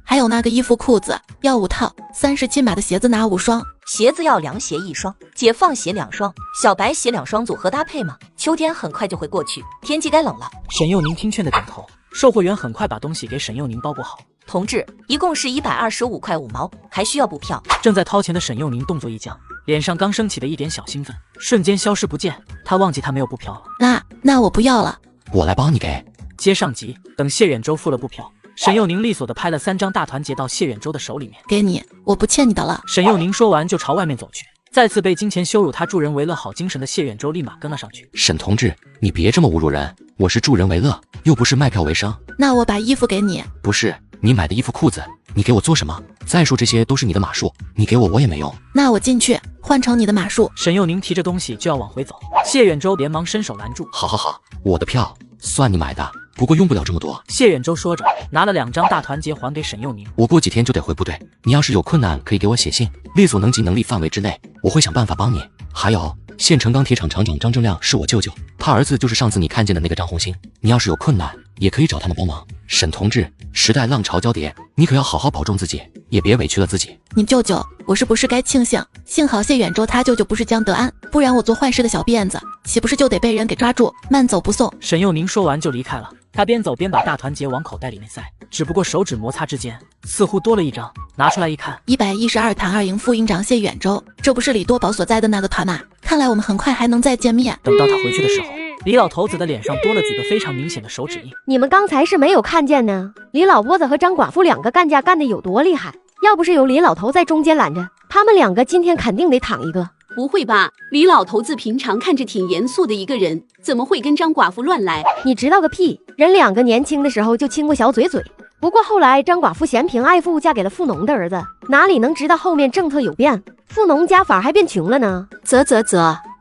还有那个衣服裤子要5套，37码的鞋子拿5双。鞋子要凉鞋1双，解放鞋2双，小白鞋2双组合搭配吗？秋天很快就会过去，天气该冷了。沈幼宁听劝的点头，售货员很快把东西给沈幼宁包裹好。同志，一共是125块5毛，还需要补票。正在掏钱的沈幼宁动作一僵，脸上刚升起的一点小兴奋瞬间消失不见，他忘记他没有布票了。那我不要了，我来帮你给。接上集，等谢远洲付了布票，沈幼宁利索地拍了3张大团结到谢远洲的手里面，给你，我不欠你的了。沈幼宁说完就朝外面走去，再次被金钱羞辱他助人为乐好精神的谢远洲立马跟了上去。沈同志，你别这么侮辱人，我是助人为乐，又不是卖票为生。那我把衣服给你。不是，你买的衣服裤子，你给我做什么？再说这些都是你的马术，你给我也没用。那我进去换成你的马术。沈幼宁提着东西就要往回走，谢远洲连忙伸手拦住。好，我的票算你买的，不过用不了这么多。谢远洲说着，拿了2张大团结还给沈幼宁。我过几天就得回部队，你要是有困难可以给我写信，力所能及能力范围之内，我会想办法帮你。还有，县城钢铁厂厂长张正亮是我舅舅，他儿子就是上次你看见的那个张红星，你要是有困难也可以找他们帮忙。沈同志，时代浪潮交叠，你可要好好保重自己，也别委屈了自己。你舅舅，我是不是该庆幸？幸好谢远洲他舅舅不是江德安，不然我做坏事的小辫子岂不是就得被人给抓住，慢走不送？沈幼宁说完就离开了。他边走边把大团结往口袋里面塞，只不过手指摩擦之间，似乎多了一张。拿出来一看，112团2营副营长谢远洲，这不是李多宝所在的那个团吗？看来我们很快还能再见面。等到他回去的时候，李老头子的脸上多了几个非常明显的手指印。你们刚才是没有看见呢？李老婆子和张寡妇2个干架干得有多厉害？要不是有李老头在中间拦着，他们2个今天肯定得躺一个。不会吧，李老头子平常看着挺严肃的一个人，怎么会跟张寡妇乱来？你知道个屁！人2个年轻的时候就亲过小嘴嘴，不过后来张寡妇嫌贫爱富，嫁给了富农的儿子，哪里能知道后面政策有变，富农家反而还变穷了呢？啧，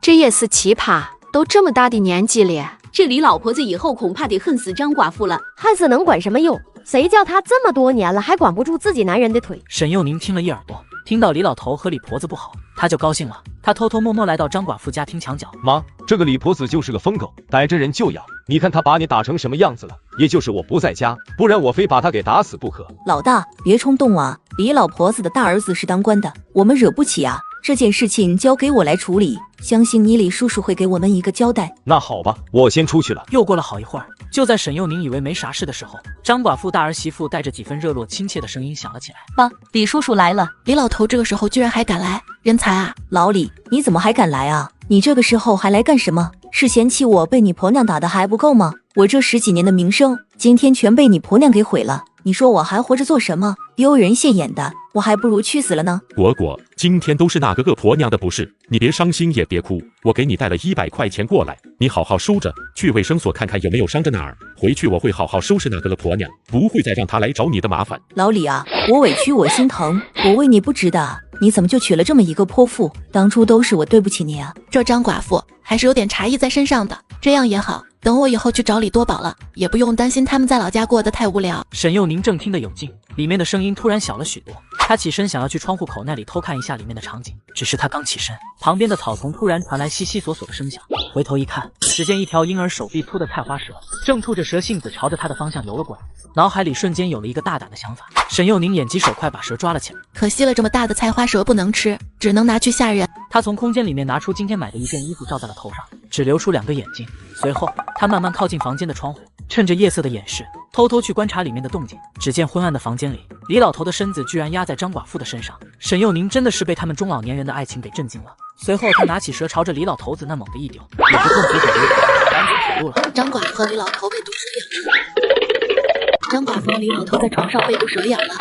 这也是奇葩，都这么大的年纪了，这李老婆子以后恐怕得恨死张寡妇了。恨死能管什么用？谁叫他这么多年了还管不住自己男人的腿？沈幼宁听了一耳朵，听到李老头和李婆子不好，他就高兴了。他偷偷摸摸来到张寡妇家听墙角。妈，这个李婆子就是个疯狗，逮着人就咬。你看她把你打成什么样子了？也就是我不在家，不然我非把她给打死不可。老大，别冲动啊！李老婆子的大儿子是当官的，我们惹不起啊。这件事情交给我来处理，相信你李叔叔会给我们一个交代。那好吧，我先出去了。又过了好一会儿，就在沈幼宁以为没啥事的时候，张寡妇大儿媳妇带着几分热络亲切的声音响了起来：“妈，李叔叔来了。”李老头这个时候居然还敢来，人才啊！老李，你怎么还敢来啊？你这个时候还来干什么？是嫌弃我被你婆娘打的还不够吗？我这10几年的名声，今天全被你婆娘给毁了。你说我还活着做什么？丢人现眼的，我还不如去死了呢。果果，今天都是那个婆娘的不是，你别伤心也别哭，我给你带了100块钱过来，你好好收着，去卫生所看看有没有伤着哪儿。回去我会好好收拾那个婆娘，不会再让她来找你的麻烦。老李啊，我委屈我心疼，我为你不值的，你怎么就娶了这么一个泼妇？当初都是我对不起你啊。这张寡妇还是有点茶艺在身上的，这样也好。等我以后去找李多宝了，也不用担心他们在老家过得太无聊。沈幼宁正听得有劲，里面的声音突然小了许多。他起身想要去窗户口那里偷看一下里面的场景，只是他刚起身，旁边的草丛突然传来悉悉索索的声响。回头一看，只见一条婴儿手臂粗的菜花蛇正吐着蛇信子朝着他的方向游了过来。脑海里瞬间有了一个大胆的想法，沈幼宁眼疾手快把蛇抓了起来。可惜了，这么大的菜花蛇不能吃，只能拿去吓人。他从空间里面拿出今天买的一件衣服罩在了头上，只留出2个眼睛。随后他慢慢靠近房间的窗户，趁着夜色的掩饰，偷偷去观察里面的动静。只见昏暗的房间里，李老头的身子居然压在张寡妇的身上。沈幼宁真的是被他们中老年人的爱情给震惊了。随后他拿起蛇朝着李老头子那猛地一丢，也不动嘴嘴赶紧跑路了。张寡妇和李老头被毒蛇咬了。张寡妇和李老头在床上被毒蛇咬了。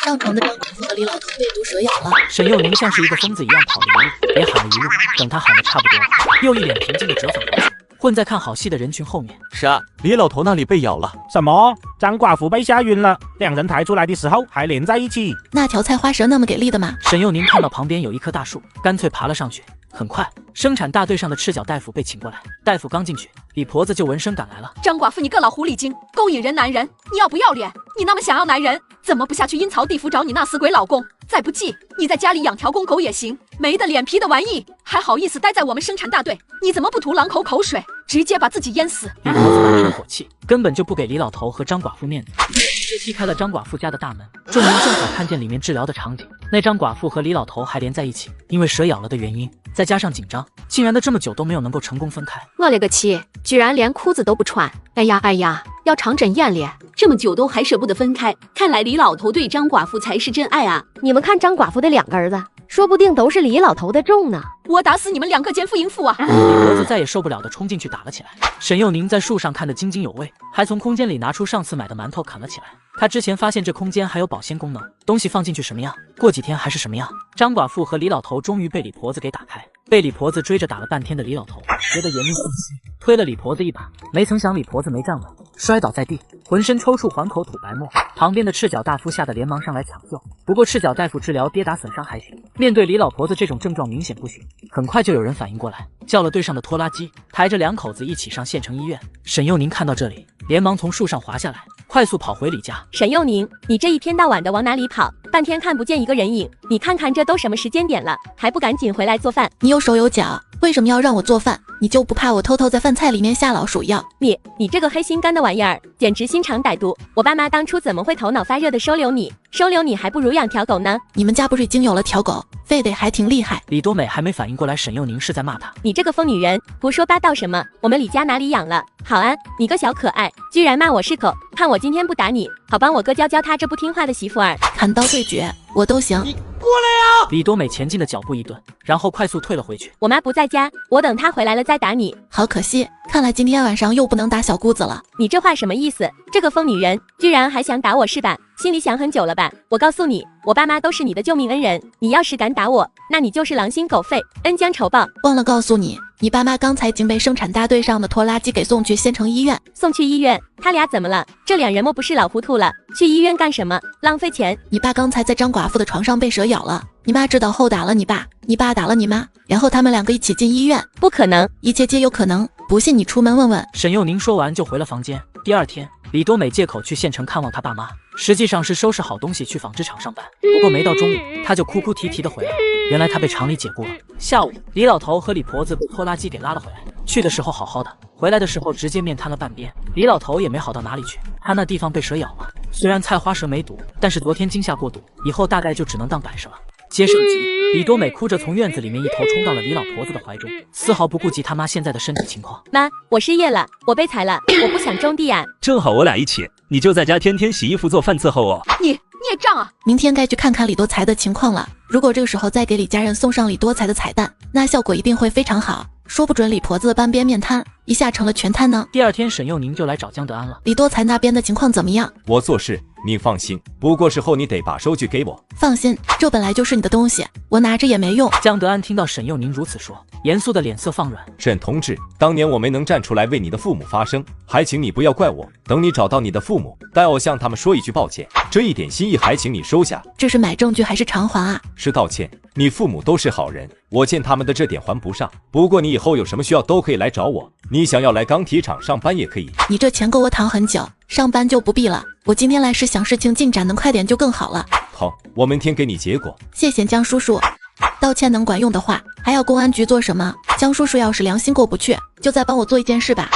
上床的张寡妇和李老头被毒蛇咬了。沈幼宁像是一个疯子一样跑了一路，也喊了一路。等他喊的差不多了，又一脸平静的折返回去，混在看好戏的人群后面。是啊，李老头那里被咬了。什么？张寡妇被吓晕了，2人抬出来的时候还连在一起。那条菜花蛇那么给力的吗？沈幼宁看到旁边有一棵大树，干脆爬了上去。很快，生产大队上的赤脚大夫被请过来。大夫刚进去，李婆子就闻声赶来了。张寡妇，你个老狐狸精，勾引人男人，你要不要脸？你那么想要男人，怎么不下去阴曹地府找你那死鬼老公？再不济，你在家里养条公狗也行。没得脸皮的玩意，还好意思待在我们生产大队？你怎么不吐狼口水，直接把自己淹死？李婆子满身火气，根本就不给李老头和张寡妇面子，直踢开了张寡妇家的大门。众人正好看见里面治疗的场景，那张寡妇和李老头还连在一起，因为蛇咬了的原因，再加上紧张，竟然的这么久都没有能够成功分开。我勒个去，居然连裤子都不穿！哎呀，要长针眼咧！这么久都还舍不得分开，看来李老头对张寡妇才是真爱啊！你们看张寡妇的2个儿子，说不定都是李老头的种呢。我打死你们2个奸夫淫妇啊！李婆子再也受不了的冲进去打了起来。沈幼宁在树上看得津津有味，还从空间里拿出上次买的馒头啃了起来。他之前发现这空间还有保鲜功能，东西放进去什么样，过几天还是什么样。张寡妇和李老头终于被李婆子给打开。被李婆子追着打了半天的李老头觉得眼目四推了李婆子一把，没曾想李婆子没站稳，摔倒在地，浑身抽搐，缓口吐白沫。旁边的赤脚大夫吓得连忙上来抢救，不过赤脚大夫治疗跌打损伤还行，面对李老婆子这种症状明显不行。很快就有人反应过来，叫了队上的拖拉机，抬着两口子一起上县城医院。沈幼宁看到这里，连忙从树上滑下来，快速跑回李家。沈幼宁，你这一天到晚的往哪里跑？半天看不见一个人影，你看看这都什么时间点了，还不赶紧回来做饭？你有手有脚，为什么要让我做饭？你就不怕我偷偷在饭菜里面下老鼠药？你这个黑心肝的玩意儿，简直心肠歹毒！我爸妈当初怎么会头脑发热的收留你？收留你还不如养条狗呢。你们家不是已经有了条狗，吠得还挺厉害。李多美还没反应过来沈幼宁是在骂她。你这个疯女人，胡说八道什么？我们李家哪里养了？好啊，你个小可爱，居然骂我是狗，看我今天不打你，好帮我哥教教他这不听话的媳妇儿。砍刀对决，我都行。过来呀！李多美前进的脚步一顿，然后快速退了回去。我妈不在家，我等她回来了再打你。好可惜，看来今天晚上又不能打小姑子了。你这话什么意思？这个疯女人居然还想打我是吧？心里想很久了吧？我告诉你，我爸妈都是你的救命恩人，你要是敢打我，那你就是狼心狗肺，恩将仇报。忘了告诉你，你爸妈刚才已经被生产大队上的拖拉机给送去县城医院。送去医院？他俩怎么了？这两人莫不是老糊涂了？去医院干什么？浪费钱。你爸刚才在张寡妇的床上被蛇咬了，你妈知道后打了你爸，你爸打了你妈，然后他们两个一起进医院。不可能，一切皆有可能，不信你出门问问。沈幼宁说完就回了房间。第二天，李多美借口去县城看望她爸妈，实际上是收拾好东西去纺织厂上班。不过没到中午，她就哭哭啼啼的回来了。原来她被厂里解雇了。下午，李老头和李婆子被拖拉机给拉了回来，去的时候好好的，回来的时候直接面瘫了半边。李老头也没好到哪里去，他那地方被蛇咬了，虽然菜花蛇没毒，但是昨天惊吓过度，以后大概就只能当摆设了。接上集，李多美哭着从院子里面一头冲到了李老婆子的怀中，丝毫不顾及他妈现在的身体情况。妈，我失业了，我被裁了，我不想种地啊。正好我俩一起，你就在家天天洗衣服做饭伺候我。你孽障啊！明天该去看看李多才的情况了。如果这个时候再给李家人送上李多才的彩蛋，那效果一定会非常好。说不准李婆子的半边面瘫一下成了全瘫呢。第二天，沈幼宁就来找江德安了。李多才那边的情况怎么样？我做事你放心，不过事后你得把收据给我。放心，这本来就是你的东西，我拿着也没用。江德安听到沈幼宁如此说，严肃的脸色放软。沈同志，当年我没能站出来为你的父母发声，还请你不要怪我。等你找到你的父母，代我向他们说一句抱歉，这一点心意还请你收下。这是买证据还是偿还啊？是道歉。你父母都是好人，我欠他们的这点还不上。不过你以后有什么需要都可以来找我，你想要来钢铁厂上班也可以。你这钱够我躺很久，上班就不必了。我今天来是想事情进展能快点就更好了。好，我明天给你结果。谢谢江叔叔。道歉能管用的话，还要公安局做什么？江叔叔要是良心过不去，就再帮我做一件事吧。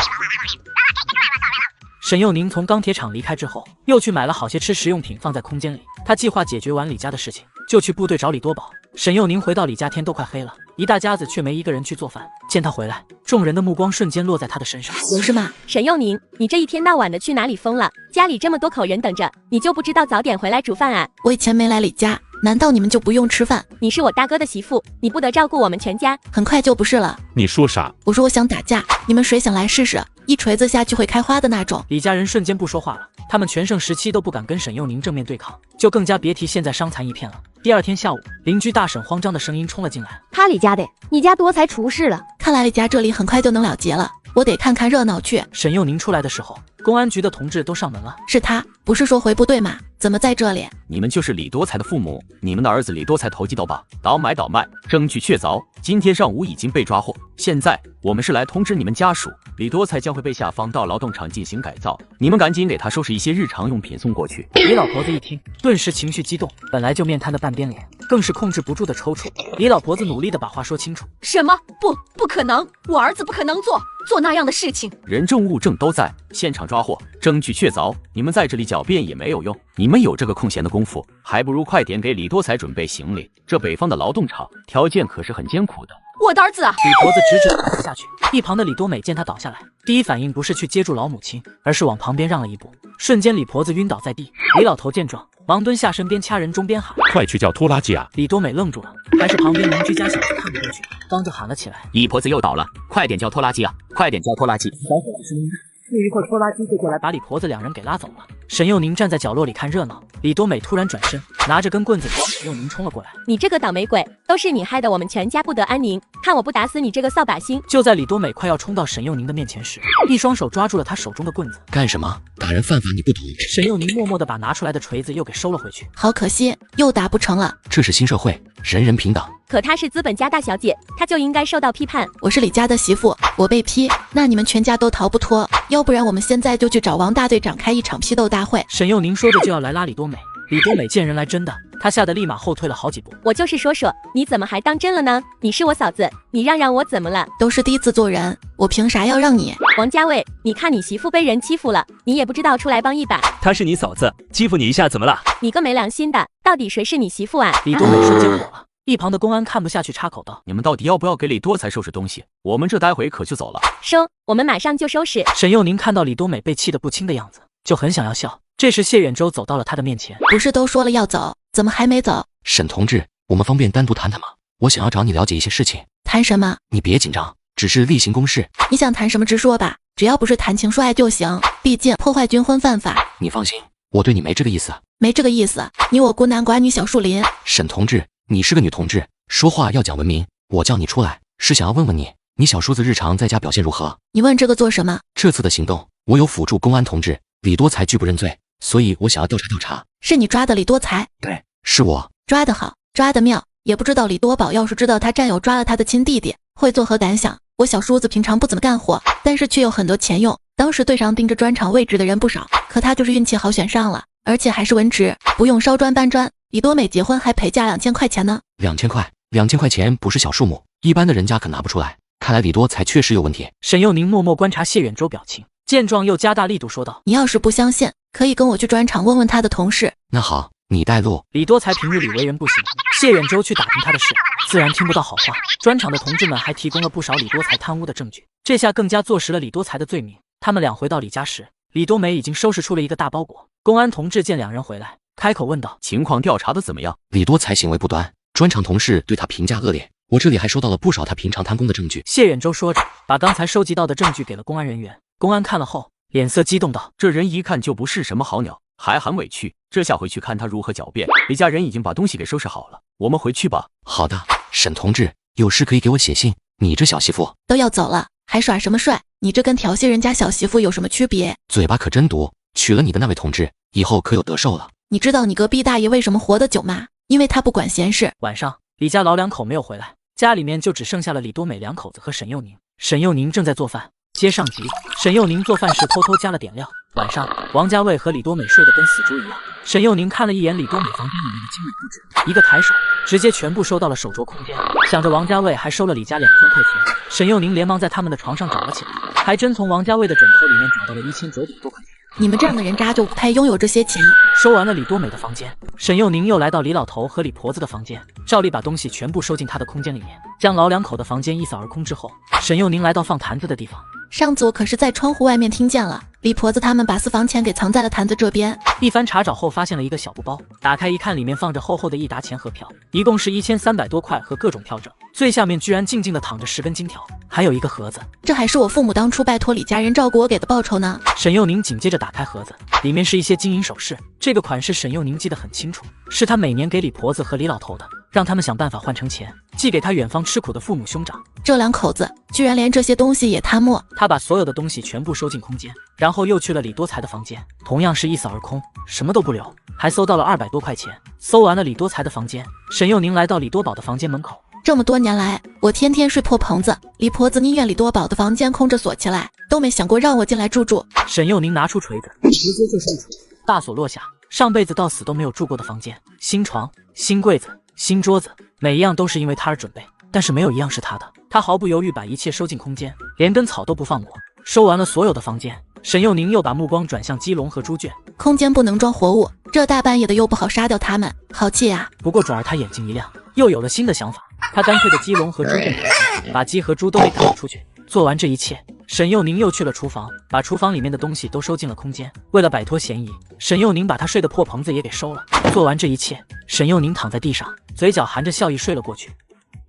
沈幼宁从钢铁厂离开之后，又去买了好些吃食用品放在空间里。他计划解决完李家的事情，就去部队找李多宝。沈幼宁回到李家，天都快黑了，一大家子却没一个人去做饭。见他回来，众人的目光瞬间落在他的身上。有事吗？沈幼宁，你这一天到晚的去哪里疯了？家里这么多口人等着，你就不知道早点回来煮饭啊？我以前没来李家，难道你们就不用吃饭？你是我大哥的媳妇，你不得照顾我们全家。很快就不是了。你说啥？我说我想打架，你们谁想来试试？一锤子下去会开花的那种。李家人瞬间不说话了，他们全盛时期都不敢跟沈幼宁正面对抗，就更加别提现在伤残一片了。第二天下午，邻居大婶慌张的声音冲了进来。他李家的，你家多才出事了。看来李家这里很快就能了结了，我得看看热闹去。沈幼宁出来的时候，公安局的同志都上门了。是他，不是说回部队吗？怎么在这里？你们就是李多才的父母，你们的儿子李多才投机倒把，倒买倒卖，证据确凿，今天上午已经被抓获。现在我们是来通知你们家属，李多才将会被下放到劳动厂进行改造，你们赶紧给他收拾一些日常用品送过去。李老婆子一听，顿时情绪激动，本来就面瘫的半边脸更是控制不住的抽搐。李老婆子努力的把话说清楚。什么？不可能，我儿子不可能做那样的事情。人证物证都在现场抓获，证据确凿，你们在这里狡辩也没有用。你们有这个空闲的功夫，还不如快点给李多才准备行李。这北方的劳动厂条件可是很艰苦的。我的儿子啊！李婆子直直地倒下去。一旁的李多美见她倒下来，第一反应不是去接住老母亲，而是往旁边让了一步。瞬间李婆子晕倒在地。李老头见状，忙蹲下身边掐人中边喊：快去叫拖拉机啊！李多美愣住了，还是旁边邻居家小子看不过去，当着喊了起来：李婆子又倒了，快点叫拖拉机啊！快点叫拖拉机！不一会儿，拖拉机就过来把李婆子两人给拉走了。沈幼宁站在角落里看热闹，李多美突然转身，拿着根棍子朝沈佑宁冲了过来。你这个倒霉鬼，都是你害得我们全家不得安宁！看我不打死你这个扫把星！就在李多美快要冲到沈佑宁的面前时，一双手抓住了他手中的棍子。干什么？打人犯法你不懂？沈佑宁默默地把拿出来的锤子又给收了回去。好可惜，又打不成了。这是新社会，人人平等。可她是资本家大小姐，她就应该受到批判。我是李家的媳妇，我被批，那你们全家都逃不脱。要不然我们现在就去找王大队长开一场批斗大会。沈佑宁说着就要来拉李多美。李多美见人来真的，她吓得立马后退了好几步。我就是说，你怎么还当真了呢？你是我嫂子，你让我怎么了？都是第一次做人，我凭啥要让你？王家卫，你看你媳妇被人欺负了，你也不知道出来帮一把。她是你嫂子，欺负你一下怎么了？你个没良心的，到底谁是你媳妇啊？李多美瞬间火了。一旁的公安看不下去，插口道：“你们到底要不要给李多才收拾东西？我们这待会可就走了。”收，我们马上就收拾。沈佑宁看到李多美被气得不轻的样子，就很想要笑。这时谢远洲走到了他的面前，不是都说了要走，怎么还没走？沈同志，我们方便单独谈谈吗？我想要找你了解一些事情。谈什么？你别紧张，只是例行公事。你想谈什么直说吧，只要不是谈情说爱就行，毕竟破坏军婚犯法。你放心，我对你没这个意思。没这个意思，你我孤男寡女小树林。沈同志，你是个女同志，说话要讲文明。我叫你出来，是想要问问你小叔子日常在家表现如何？你问这个做什么？这次的行动，我有辅助公安同志李多才拒不认罪，所以我想要调查。是你抓的李多才？对，是我。抓得好，抓得妙。也不知道李多宝要是知道他战友抓了他的亲弟弟，会作何感想？我小叔子平常不怎么干活，但是却有很多钱用。当时队上盯着专场位置的人不少，可他就是运气好选上了，而且还是文职，不用烧砖搬砖。李多美结婚还陪嫁2000块钱呢。2000块钱不是小数目，一般的人家可拿不出来。看来李多才确实有问题。沈佑宁默默观察谢远洲表情，见状又加大力度说道：“你要是不相信，可以跟我去专场问问他的同事。”那好，你带路。李多才平日里为人不行，谢远洲去打听他的事，自然听不到好话。专场的同志们还提供了不少李多才贪污的证据，这下更加坐实了李多才的罪名。他们俩回到李家时，李多美已经收拾出了一个大包裹。公安同志见两人回来，开口问道：“情况调查的怎么样？”李多才行为不端，专场同事对他评价恶劣，我这里还收到了不少他平常贪功的证据。谢远洲说着，把刚才收集到的证据给了公安人员。公安看了后，脸色激动道：“这人一看就不是什么好鸟，还很委屈。这下回去看他如何狡辩。李家人已经把东西给收拾好了，我们回去吧。”好的，沈同志，有事可以给我写信。你这小媳妇都要走了，还耍什么帅？你这跟调戏人家小媳妇有什么区别？嘴巴可真毒，娶了你的那位同志，以后可有得受了。你知道你隔壁大爷为什么活得久吗？因为他不管闲事。晚上，李家老两口没有回来，家里面就只剩下了李多美两口子和沈佑宁。沈佑宁正在做饭。接上集，沈佑宁做饭时偷偷加了点料。晚上，王家卫和李多美睡得跟死猪一样。沈佑宁看了一眼李多美房间里面的精美布置，一个抬手，直接全部收到了手镯空间。想着王家卫还收了李家2000块钱，沈佑宁连忙在他们的床上找了起来，还真从王家卫的枕头里面找到了1900多块钱。你们这样的人渣就不配拥有这些钱。收完了李多美的房间，沈佑宁又来到李老头和李婆子的房间，照例把东西全部收进他的空间里面，将老两口的房间一扫而空之后，沈佑宁来到放坛子的地方。上次我可是在窗户外面听见了，李婆子他们把私房钱给藏在了坛子这边。一番查找后，发现了一个小布包，打开一看，里面放着厚厚的一沓钱和票，一共是1300多块和各种票证，最下面居然静静地躺着10根金条，还有一个盒子。这还是我父母当初拜托李家人照顾我给的报酬呢。沈佑宁紧接着打开盒子，里面是一些金银首饰，这个款式沈佑宁记得很清楚，是他每年给李婆子和李老头的，让他们想办法换成钱，寄给他远方吃苦的父母兄长。这两口子居然连这些东西也贪墨。他把所有的东西全部收进空间，然后又去了李多才的房间，同样是一扫而空，什么都不留，还搜到了200多块钱。搜完了李多才的房间，沈佑宁来到李多宝的房间门口。这么多年来，我天天睡破棚子，李婆子宁愿李多宝的房间空着锁起来，都没想过让我进来住住。沈佑宁拿出锤子，直接就是一锤，大锁落下。上辈子到死都没有住过的房间，新床、新柜子、新桌子，每一样都是因为他而准备，但是没有一样是他的。他毫不犹豫把一切收进空间，连根草都不放过。收完了所有的房间，沈佑宁又把目光转向鸡笼和猪圈。空间不能装活物，这大半夜的又不好杀掉他们，好气啊！不过转而他眼睛一亮，又有了新的想法。他干脆的鸡笼和猪圈把鸡和猪都给赶了出去。做完这一切，沈佑宁又去了厨房，把厨房里面的东西都收进了空间。为了摆脱嫌疑，沈佑宁把他睡的破棚子也给收了。做完这一切，沈佑宁躺在地上，嘴角含着笑意睡了过去。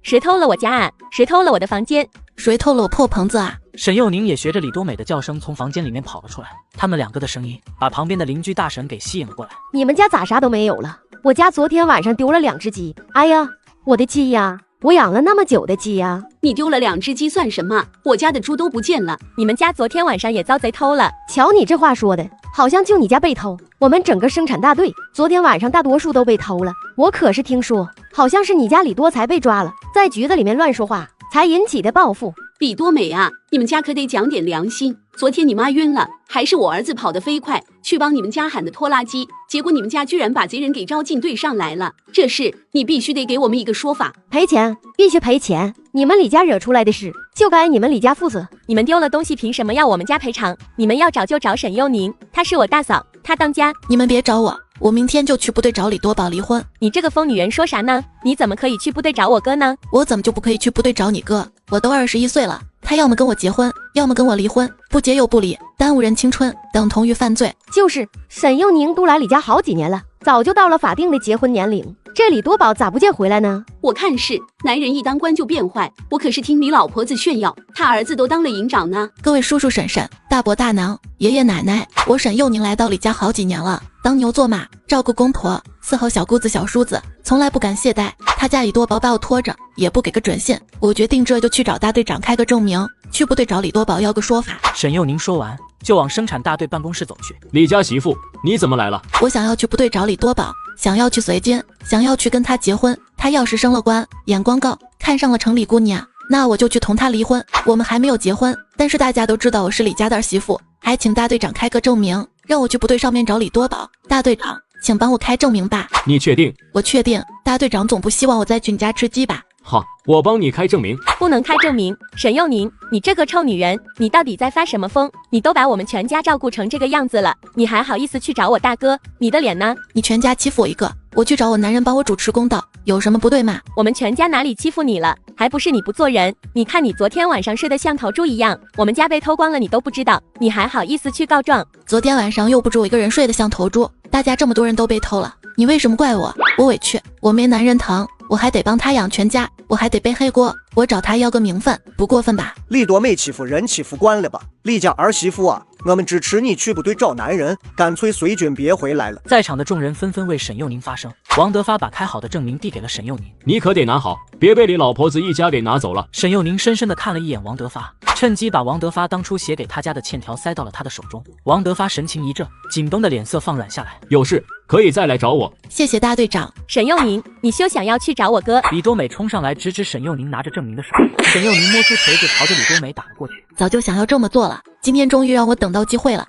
谁偷了我家啊？谁偷了我的房间？谁偷了我破棚子啊？沈幼宁也学着李多美的叫声从房间里面跑了出来，他们两个的声音把旁边的邻居大婶给吸引了过来。你们家咋啥都没有了？我家昨天晚上丢了2只鸡。哎呀，我的鸡呀！我养了那么久的鸡呀！你丢了2只鸡算什么？我家的猪都不见了。你们家昨天晚上也遭贼偷了。瞧你这话说的，好像就你家被偷。我们整个生产大队昨天晚上大多数都被偷了。我可是听说，好像是你家李多才被抓了，在局子里面乱说话，才引起的报复。李多美啊，你们家可得讲点良心。昨天你妈晕了，还是我儿子跑得飞快，去帮你们家喊的拖拉机，结果你们家居然把贼人给招进队上来了。这事你必须得给我们一个说法。赔钱，必须赔钱。你们李家惹出来的事，就该你们李家负责。你们丢了东西，凭什么要我们家赔偿？你们要找就找沈幼宁，她是我大嫂，她当家。你们别找我，我明天就去部队找李多宝离婚。你这个疯女人说啥呢？你怎么可以去部队找我哥呢？我怎么就不可以去部队找你哥？我都21岁了，他要么跟我结婚，要么跟我离婚，不结又不离，耽误人青春，等同于犯罪。就是沈幼宁都来李家好几年了，早就到了法定的结婚年龄，这李多宝咋不见回来呢？我看是男人一当官就变坏，我可是听李老婆子炫耀，他儿子都当了营长呢。各位叔叔婶婶、大伯大娘、爷爷奶奶，我沈幼宁来到李家好几年了，当牛做马，照顾公婆，伺候小姑子小叔子，从来不敢懈怠。他家李多宝把我拖着，也不给个准信，我决定这就去找大队长开个证明，去部队找李多宝要个说法。沈幼宁说完就往生产大队办公室走去。李家媳妇，你怎么来了？我想要去部队找李多宝，想要去随军，想要去跟他结婚。他要是升了官，眼光高，看上了城里姑娘，那我就去同他离婚。我们还没有结婚，但是大家都知道我是李家的儿媳妇，还请大队长开个证明，让我去部队上面找李多宝。大队长，请帮我开证明吧。你确定？我确定。大队长总不希望我再去你家吃鸡吧？好，我帮你开证明。不能开证明。沈幼宁，你这个臭女人，你到底在发什么疯？你都把我们全家照顾成这个样子了，你还好意思去找我大哥？你的脸呢？你全家欺负我一个，我去找我男人帮我主持公道，有什么不对吗？我们全家哪里欺负你了？还不是你不做人。你看你昨天晚上睡得像头猪一样，我们家被偷光了你都不知道，你还好意思去告状？昨天晚上又不止我一个人睡得像头猪，大家这么多人都被偷了，你为什么怪我？我委屈，我没男人疼，我还得帮他养全家，我还得背黑锅，我找他要个名分，不过分吧？李多美欺负人欺负惯了吧？李家儿媳妇啊，我们支持你去部队找男人，干脆随军别回来了。在场的众人纷纷为沈幼宁发声。王德发把开好的证明递给了沈幼宁，你可得拿好，别被李老婆子一家给拿走了。沈幼宁深深地看了一眼王德发，趁机把王德发当初写给他家的欠条塞到了他的手中。王德发神情一怔，紧绷的脸色放软下来。有事可以再来找我。谢谢大队长。沈幼宁，你休想要去找我哥。李多美冲上来直指沈幼宁拿着证明的手，沈幼宁摸出锤子朝着李多美打了过去。早就想要这么做了，今天终于让我等到机会了。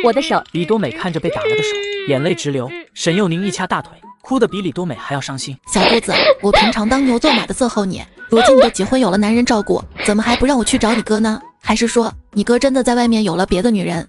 我的手。李多美看着被打了的手，眼泪直流。沈幼宁一掐大腿，哭得比李多美还要伤心。小姑子，我平常当牛做马的伺候你，如今你都结婚有了男人照顾，怎么还不让我去找你哥呢？还是说你哥真的在外面有了别的女人？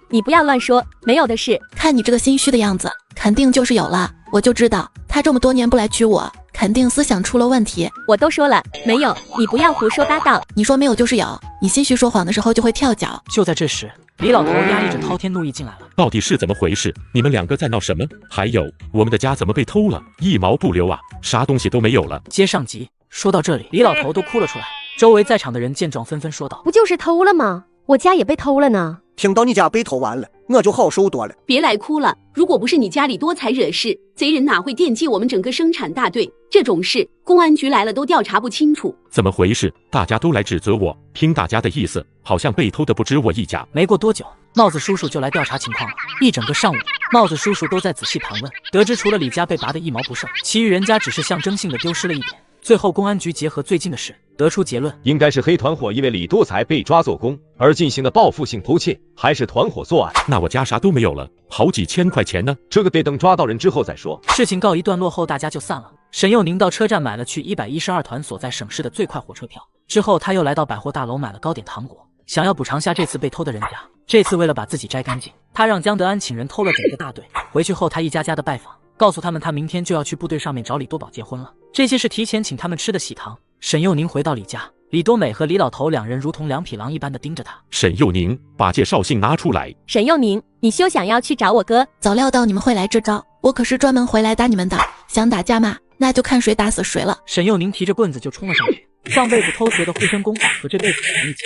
你不要乱说，没有的事。看你这个心虚的样子，肯定就是有了。我就知道他这么多年不来娶我，肯定思想出了问题。我都说了没有，你不要胡说八道。你说没有就是有，你心虚说谎的时候就会跳脚。就在这时，李老头压抑着滔天怒意进来了。到底是怎么回事？你们两个在闹什么？还有我们的家怎么被偷了？一毛不留啊，啥东西都没有了。接上集。说到这里，李老头都哭了出来。周围在场的人见状纷纷说道：不就是偷了吗？我家也被偷了呢。听到你家被偷完了，我就好受多了。别来哭了，如果不是你家里多才惹事，贼人哪会惦记我们整个生产大队？这种事公安局来了都调查不清楚。怎么回事？大家都来指责我，听大家的意思，好像被偷的不止我一家。没过多久，帽子叔叔就来调查情况了。一整个上午，帽子叔叔都在仔细盘问，得知除了李家被拔得一毛不剩，其余人家只是象征性的丢失了一点。最后公安局结合最近的事，得出结论，应该是黑团伙因为李多才被抓做工而进行的报复性偷窃，还是团伙作案。那我家啥都没有了，好几千块钱呢。这个得等抓到人之后再说。事情告一段落后，大家就散了。沈幼宁到车站买了去112团所在省市的最快火车票，之后他又来到百货大楼买了糕点糖果，想要补偿下这次被偷的人家。这次为了把自己摘干净，他让江德安请人偷了整个大队。回去后他一家家的拜访，告诉他们他明天就要去部队上面找李多宝结婚了，这些是提前请他们吃的喜糖。沈幼宁回到李家，李多美和李老头两人如同两匹狼一般的盯着他。沈幼宁，把介绍信拿出来。沈幼宁，你休想要去找我哥。早料到你们会来这招，我可是专门回来打你们的。想打架吗？那就看谁打死谁了。沈幼宁提着棍子就冲了上去，上辈子偷学的护身功法和这辈子的一起，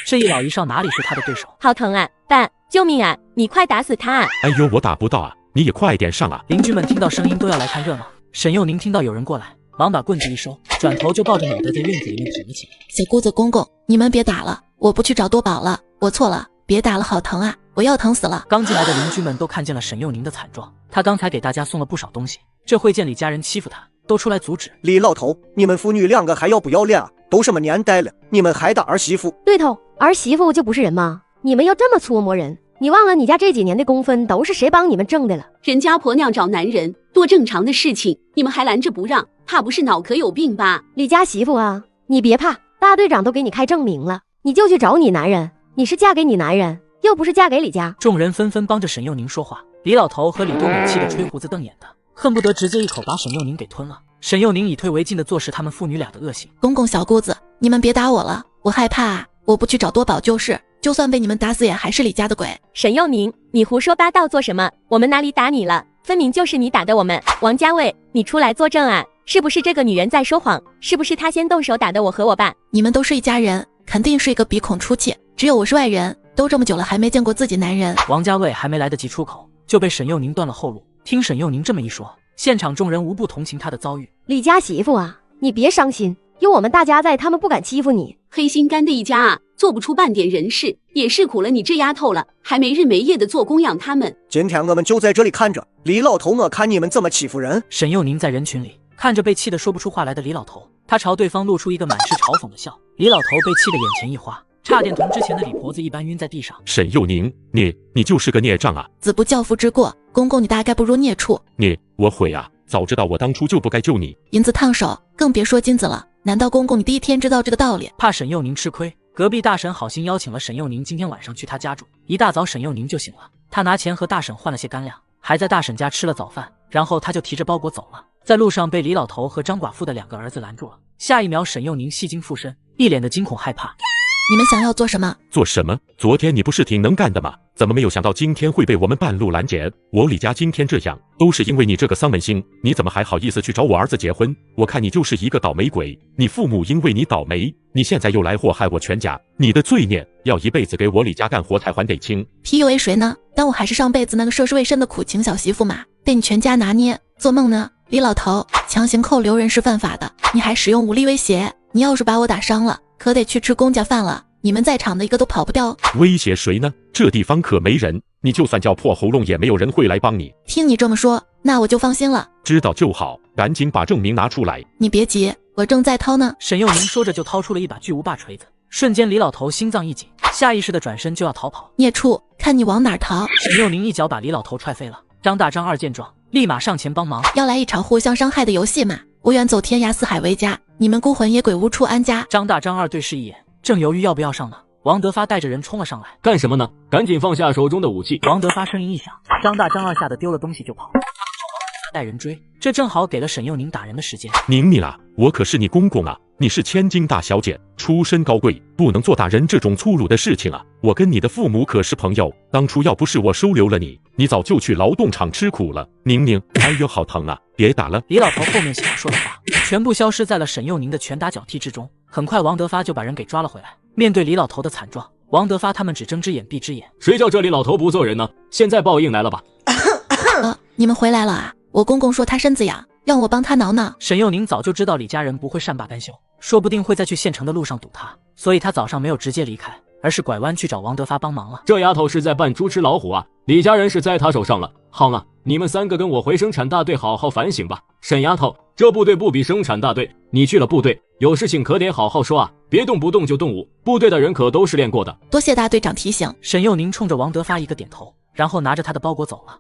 这一老一少哪里是他的对手？好疼啊！爸，救命啊！你快打死他啊！哎呦，我打不到啊，你也快点上啊！邻居们听到声音都要来看热闹。沈幼宁听到有人过来，忙把棍子一收，转头就抱着脑袋在院子里面躺了起来。小姑子公公，你们别打了，我不去找多宝了，我错了，别打了，好疼啊，我要疼死了。刚进来的邻居们都看见了沈幼宁的惨状，他刚才给大家送了不少东西，这会见李家人欺负他，都出来阻止。李老头，你们父女两个还要不要脸啊？都什么年代了，你们还打儿媳妇？对头，儿媳妇就不是人吗？你们要这么搓磨人？你忘了你家这几年的工分都是谁帮你们挣的了？人家婆娘找男人多正常的事情，你们还拦着不让，怕不是脑壳有病吧？李家媳妇啊，你别怕，大队长都给你开证明了，你就去找你男人，你是嫁给你男人，又不是嫁给李家。众人纷纷帮着沈幼宁说话，李老头和李多美气得吹胡子瞪眼的，恨不得直接一口把沈幼宁给吞了。沈幼宁以退为进的坐视他们父女俩的恶行。公公小姑子，你们别打我了，我害怕啊，我不去找多宝就是，就算被你们打死也还是李家的鬼。沈幼宁，你胡说八道做什么？我们哪里打你了？分明就是你打的我们。王家卫，你出来作证啊！是不是这个女人在说谎？是不是她先动手打的我和我爸？你们都是一家人，肯定是一个鼻孔出气，只有我是外人，都这么久了还没见过自己男人。王家卫还没来得及出口，就被沈幼宁断了后路。听沈幼宁这么一说，现场众人无不同情他的遭遇。李家媳妇啊，你别伤心，有我们大家在，他们不敢欺负你。黑心肝的一家啊，做不出半点人事，也是苦了你这丫头了，还没日没夜的做供养他们。今天我们就在这里看着，李老头，我看你们怎么欺负人。沈幼宁在人群里看着被气得说不出话来的李老头，他朝对方露出一个满是嘲讽的笑。李老头被气得眼前一花，差点同之前的李婆子一般晕在地上。沈幼宁，你就是个孽障啊！子不教父之过，公公你大概不如孽畜。我悔啊！早知道我当初就不该救你。银子烫手，更别说金子了。难道公公你第一天知道这个道理？怕沈幼宁吃亏，隔壁大婶好心邀请了沈幼宁今天晚上去他家住。一大早沈幼宁就醒了，他拿钱和大婶换了些干粮，还在大婶家吃了早饭，然后他就提着包裹走了。在路上被李老头和张寡妇的2个儿子拦住了，下一秒沈幼宁戏精附身，一脸的惊恐害怕。你们想要做什么？做什么？昨天你不是挺能干的吗？怎么没有想到今天会被我们半路拦截？我李家今天这样，都是因为你这个丧门星，你怎么还好意思去找我儿子结婚？我看你就是一个倒霉鬼，你父母因为你倒霉，你现在又来祸害我全家，你的罪孽要一辈子给我李家干活才还得清。 PUA 谁呢？当我还是上辈子那个涉世未深的苦情小媳妇嘛，被你全家拿捏。做梦呢，李老头，强行扣留人是犯法的，你还使用武力威胁，你要是把我打伤了，可得去吃公家饭了。你们在场的一个都跑不掉。威胁谁呢？这地方可没人，你就算叫破喉咙也没有人会来帮你。听你这么说，那我就放心了。知道就好，赶紧把证明拿出来。你别急，我正在掏呢。沈幼宁说着就掏出了一把巨无霸锤子，瞬间李老头心脏一紧，下意识的转身就要逃跑。孽畜，看你往哪儿逃！沈幼宁一脚把李老头踹飞了。张大张二见状，立马上前帮忙。要来一场互相伤害的游戏嘛？我远走天涯，四海为家，你们孤魂野鬼无处安家。张大张二对视一眼，正犹豫要不要上呢，王德发带着人冲了上来。干什么呢？赶紧放下手中的武器！王德发声音一响，张大张二吓得丢了东西就跑。带人追，这正好给了沈幼宁打人的时间。宁宁啊，我可是你公公啊，你是千金大小姐，出身高贵，不能做打人这种粗鲁的事情啊。我跟你的父母可是朋友，当初要不是我收留了你，你早就去劳动场吃苦了。宁宁，哎呦，好疼啊，别打了。李老头后面想说的话，全部消失在了沈幼宁的拳打脚踢之中。很快，王德发就把人给抓了回来。面对李老头的惨状，王德发他们只睁只眼闭只眼。谁叫这李老头不做人呢？现在报应来了吧？你们回来了啊！我公公说他身子痒，让我帮他挠挠。沈幼宁早就知道李家人不会善罢甘休，说不定会在去县城的路上堵他，所以他早上没有直接离开，而是拐弯去找王德发帮忙了。这丫头是在扮猪吃老虎啊！李家人是在他手上了。好啊，你们3个跟我回生产大队好好反省吧。沈丫头，这部队不比生产大队，你去了部队，有事情可得好好说啊，别动不动就动武。部队的人可都是练过的。多谢大队长提醒。沈幼宁冲着王德发一个点头，然后拿着他的包裹走了。